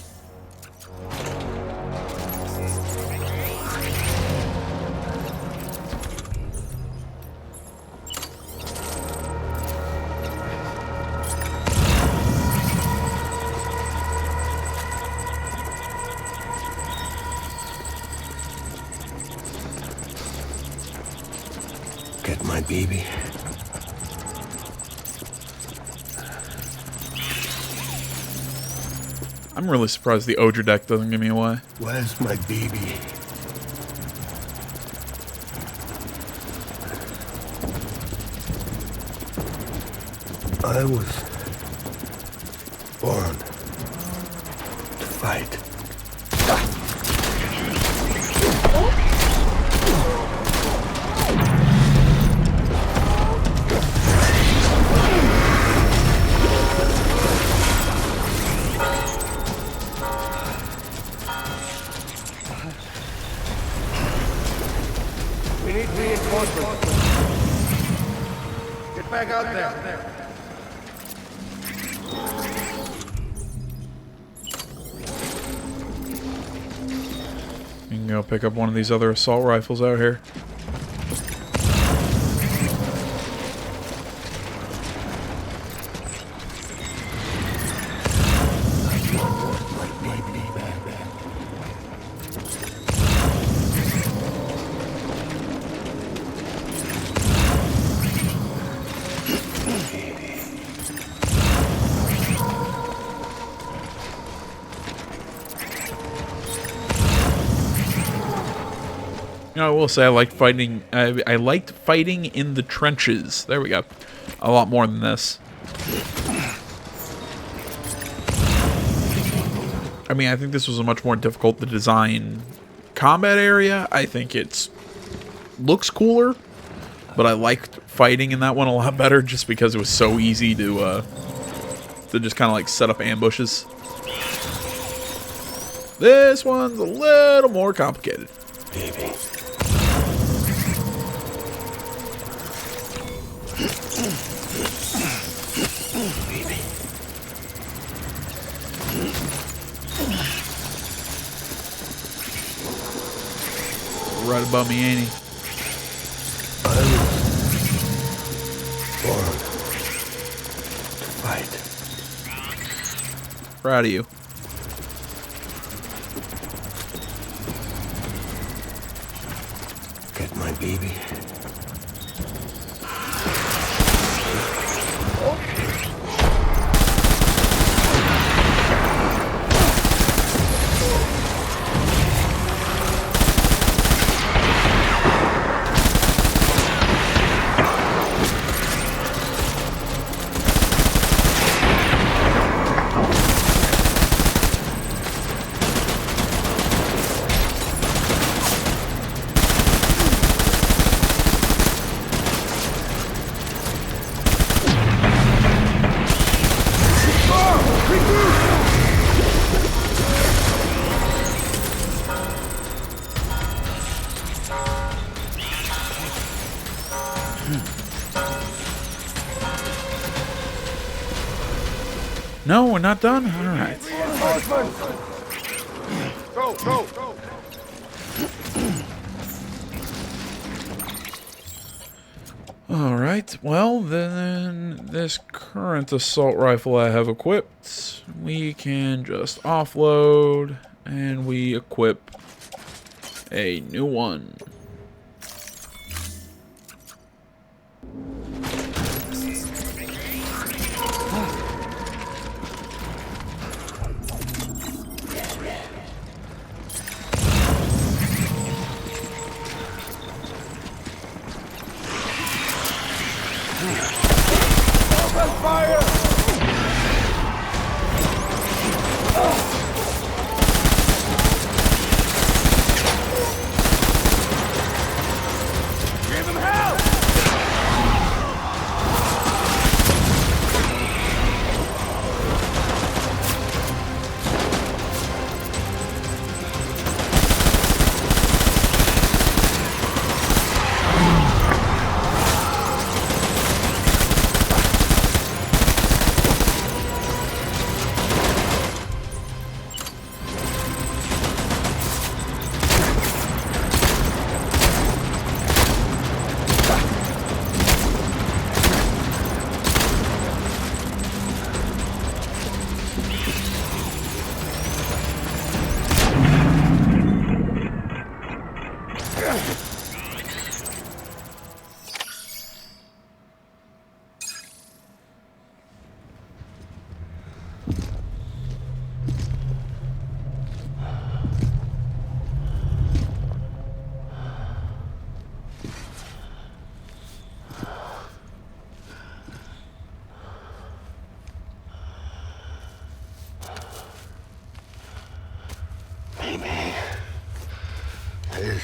Get my baby. I'm really surprised the Unger deck doesn't give me away. Where's my baby? I was born to fight. We need reinforcements. Get back out there. You can go pick up one of these other assault rifles out here. You know, I will say I liked fighting. I liked fighting in the trenches. There we go. A lot more than this. I mean, I think this was a much more difficult to design combat area. I think it's looks cooler, but I liked fighting in that one a lot better just because it was so easy to just kind of like set up ambushes. This one's a little more complicated. Baby. Baby. Right above me, ain't he? I was born to fight. Proud of you. Get my baby. No, we're not done? Alright. Go, go, go. Alright, well then this current assault rifle I have equipped, we can just offload and we equip a new one.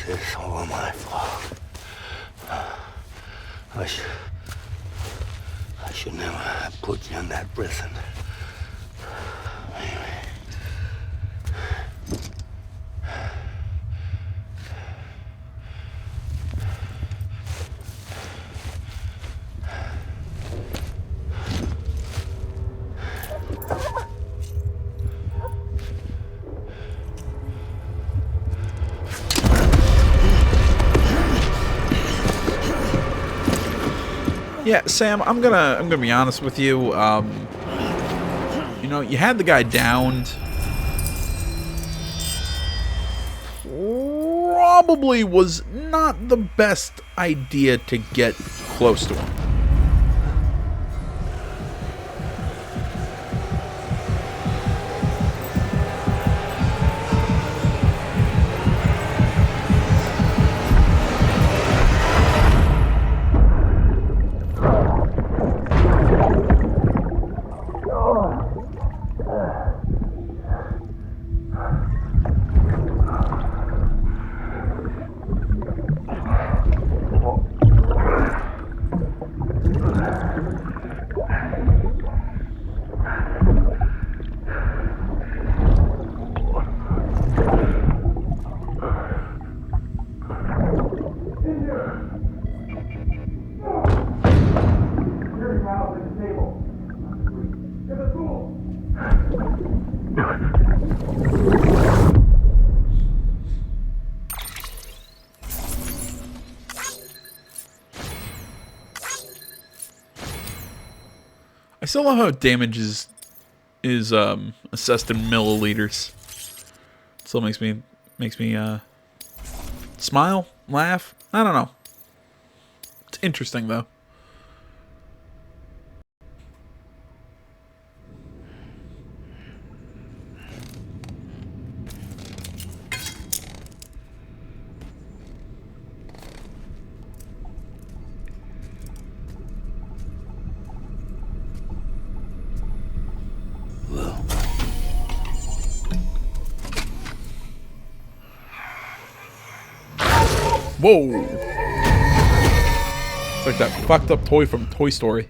This is all my fault. I should never have put you in that prison. Yeah, Sam, I'm gonna be honest with you. You know, you had the guy downed. Probably was not the best idea to get close to him. I still love how damage is assessed in milliliters. Still makes me smile, laugh. I don't know. It's interesting though. Whoa! It's like that fucked up toy from Toy Story.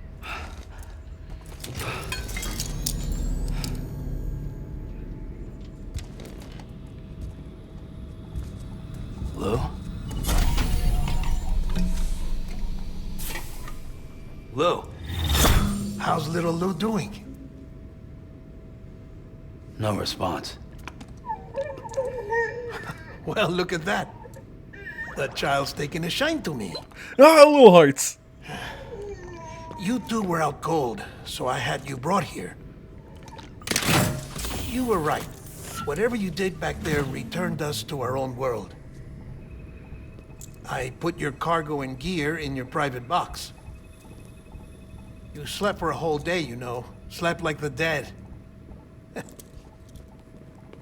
Lou? Lou? How's little Lou doing? No response. Well, look at that. That child's taking a shine to me. Ah, little hearts. You two were out cold, so I had you brought here. You were right. Whatever you did back there returned us to our own world. I put your cargo and gear in your private box. You slept for a whole day, you know. Slept like the dead.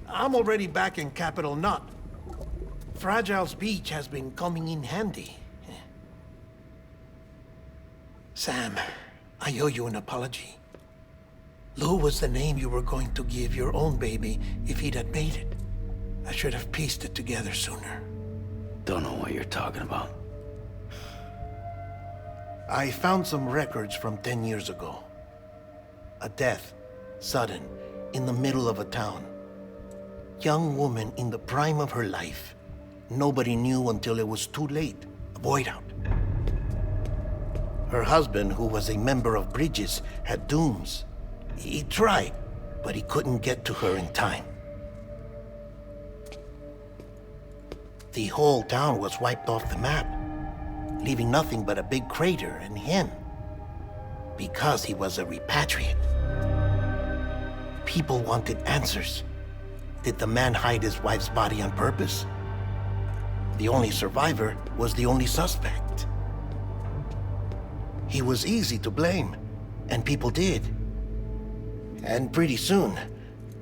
I'm already back in Capital Knot. Fragile's beach has been coming in handy. Sam, I owe you an apology. Lou was the name you were going to give your own baby if he'd had made it. I should have pieced it together sooner. Don't know what you're talking about. I found some records from 10 years ago. A death, sudden, in the middle of a town. Young woman in the prime of her life. Nobody knew until it was too late. A void out. Her husband, who was a member of Bridges, had dooms. He tried, but he couldn't get to her in time. The whole town was wiped off the map, leaving nothing but a big crater and him. Because he was a repatriate. People wanted answers. Did the man hide his wife's body on purpose? The only survivor was the only suspect. He was easy to blame, and people did. And pretty soon,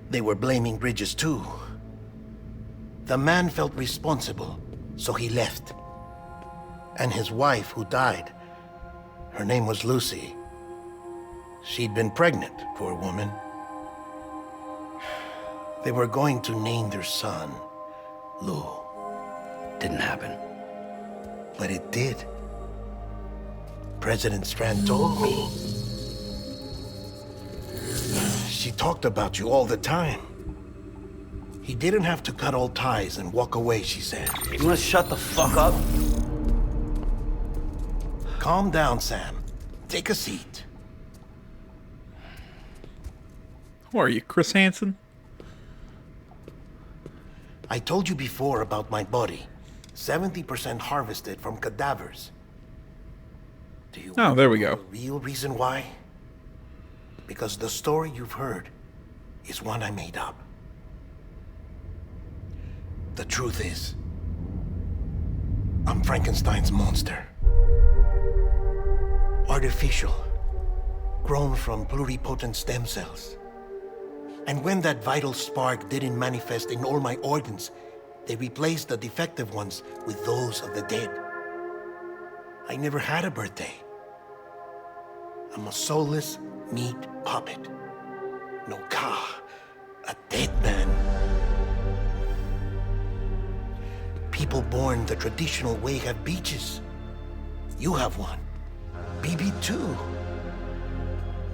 they were blaming Bridges too. The man felt responsible, so he left. And his wife, who died, her name was Lucy. She'd been pregnant, poor woman. They were going to name their son Lou. didn't happen. But it did. President Strand told me. She talked about you all the time. He didn't have to cut all ties and walk away, she said. You wanna shut the fuck up? Calm down, Sam. Take a seat. Who are you, Chris Hansen? I told you before about my body. 70% harvested from cadavers. Do you Oh, there we go. know the real reason why? Because the story you've heard is one I made up. The truth is, I'm Frankenstein's monster. Artificial, grown from pluripotent stem cells. And when that vital spark didn't manifest in all my organs, they replaced the defective ones with those of the dead. I never had a birthday. I'm a soulless meat puppet. No car, a dead man. People born the traditional way have beaches. You have one. BB too.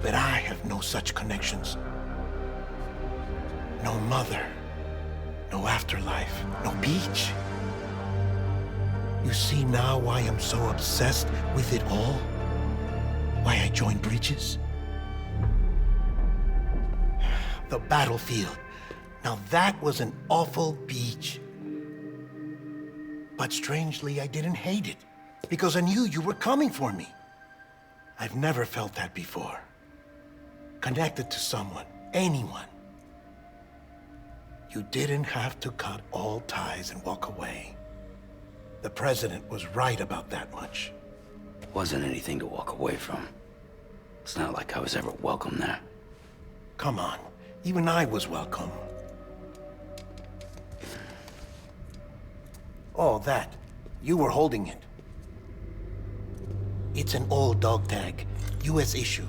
But I have no such connections. No mother, no afterlife, no beach. You see now why I'm so obsessed with it all? Why I joined Bridges? The battlefield. Now that was an awful beach. But strangely, I didn't hate it, because I knew you were coming for me. I've never felt that before. Connected to someone, anyone. You didn't have to cut all ties and walk away. The president was right about that much. Wasn't anything to walk away from. It's not like I was ever welcome there. Come on, even I was welcome. Oh, that. You were holding it. It's an old dog tag, US issue.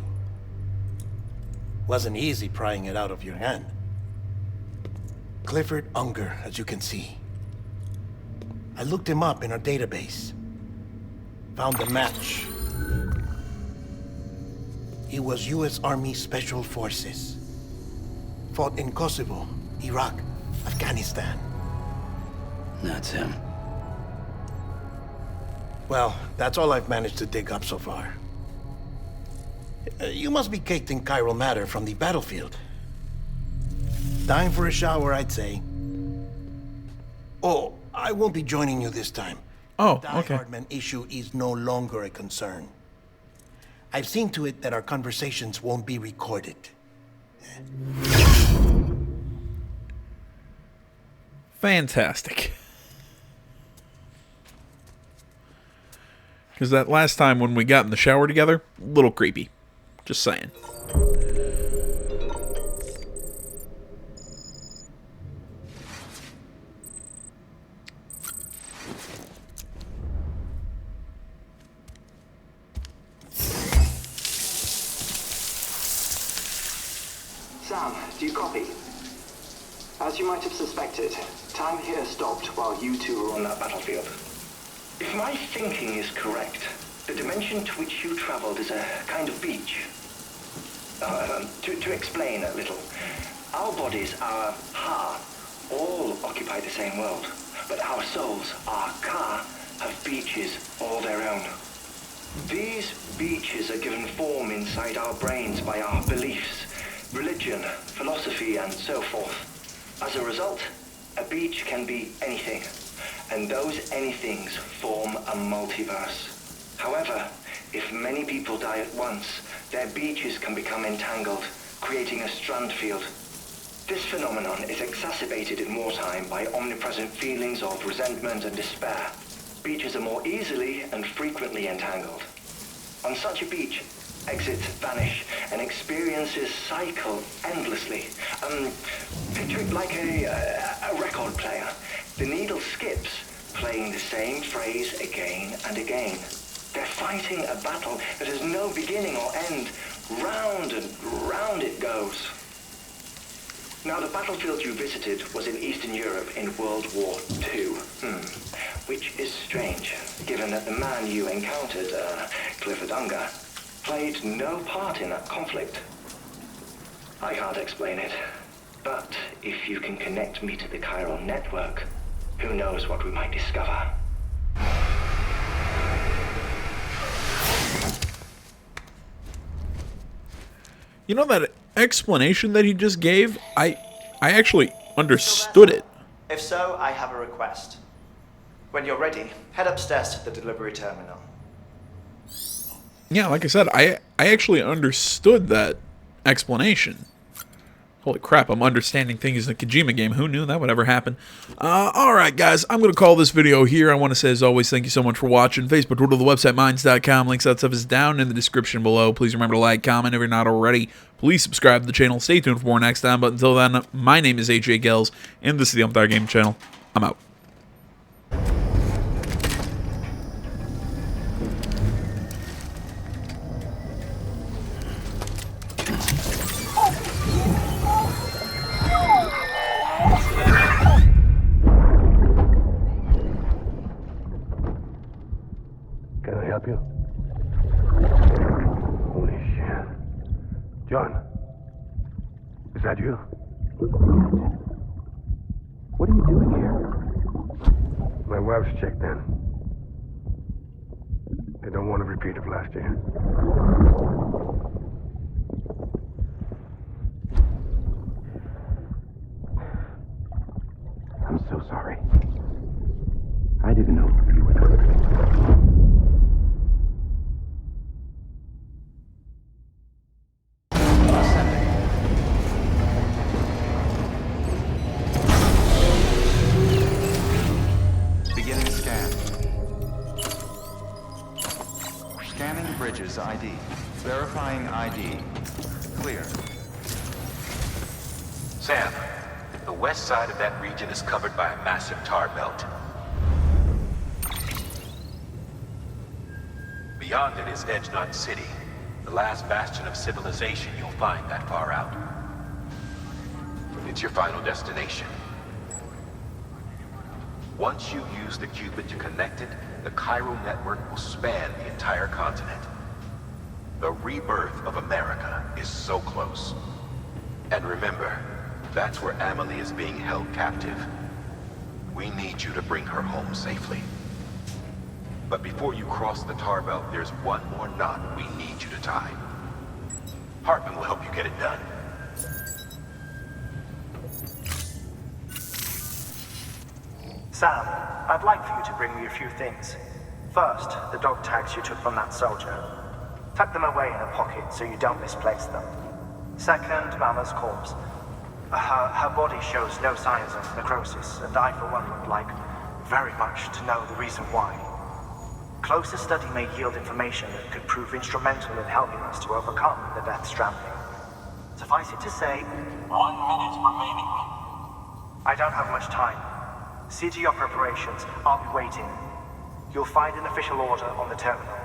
Wasn't easy prying it out of your hand. Clifford Unger, as you can see. I looked him up in our database. Found a match. He was US Army Special Forces. Fought in Kosovo, Iraq, Afghanistan. That's him. Well, that's all I've managed to dig up so far. You must be caked in chiral matter from the battlefield. Time for a shower, I'd say. Oh, I won't be joining you this time. Oh, The okay. Hardman issue is no longer a concern. I've seen to it that our conversations won't be recorded. Fantastic. Because that last time when we got in the shower together, a little creepy. Just saying. Sam, do you copy? As you might have suspected, time here stopped while you two were on that battlefield. If my thinking is correct, the dimension to which you traveled is a kind of beach. To explain a little, our bodies, our ha, all occupy the same world, but our souls, our ka, have beaches all their own. These beaches are given form inside our brains by our beliefs, religion, philosophy, and so forth. As a result, a beach can be anything, and those anythings form a multiverse. However, if many people die at once, their beaches can become entangled, creating a strand field. This phenomenon is exacerbated in wartime by omnipresent feelings of resentment and despair. Beaches are more easily and frequently entangled. On such a beach, exits vanish and experiences cycle endlessly. Picture it like a record player. The needle skips, playing the same phrase again and again. They're fighting a battle that has no beginning or end. Round and round it goes. Now, the battlefield you visited was in Eastern Europe in World War II. Which is strange, given that the man you encountered, Clifford Unger, played no part in that conflict. I can't explain it, but if you can connect me to the chiral network, who knows what we might discover. You know that explanation that he just gave? I actually understood it. If so, I have a request. When you're ready, head upstairs to the delivery terminal. Yeah, like I said, I actually understood that explanation. Holy crap, I'm understanding things in a Kojima game. Who knew that would ever happen? Alright, guys, I'm going to call this video here. I want to say, as always, thank you so much for watching. Facebook, Twitter, the website, minds.com. Links to that stuff is down in the description below. Please remember to like, comment if you're not already. Please subscribe to the channel. Stay tuned for more next time. But until then, my name is AJ Gels, and this is the Umpire Game Channel. I'm out. Can I help you? Holy shit. John, is that you? What are you doing here? My wife's checked in. They don't want a repeat of last year. I'm so sorry. I didn't know you were there. Beginning scan. Scanning bridges ID. Verifying ID. Clear. Sam, the west side of that region is covered by a massive tar belt. Beyond it is Edgenut City, the last bastion of civilization you'll find that far out. It's your final destination. Once you use the qubit to connect it, the chiral network will span the entire continent. The rebirth of America is so close. And remember, that's where Amelie is being held captive. We need you to bring her home safely. But before you cross the tar belt, there's one more knot we need you to tie. Hartman will help you get it done. Sam, I'd like for you to bring me a few things. First, the dog tags you took from that soldier. Tuck them away in a pocket so you don't misplace them. Second, Mama's corpse. Her body shows no signs of necrosis, and I, for one, would like very much to know the reason why. Closer study may yield information that could prove instrumental in helping us to overcome the Death Stranding. Suffice it to say, 1 minute remaining. I don't have much time. See to your preparations. I'll be waiting. You'll find an official order on the terminal.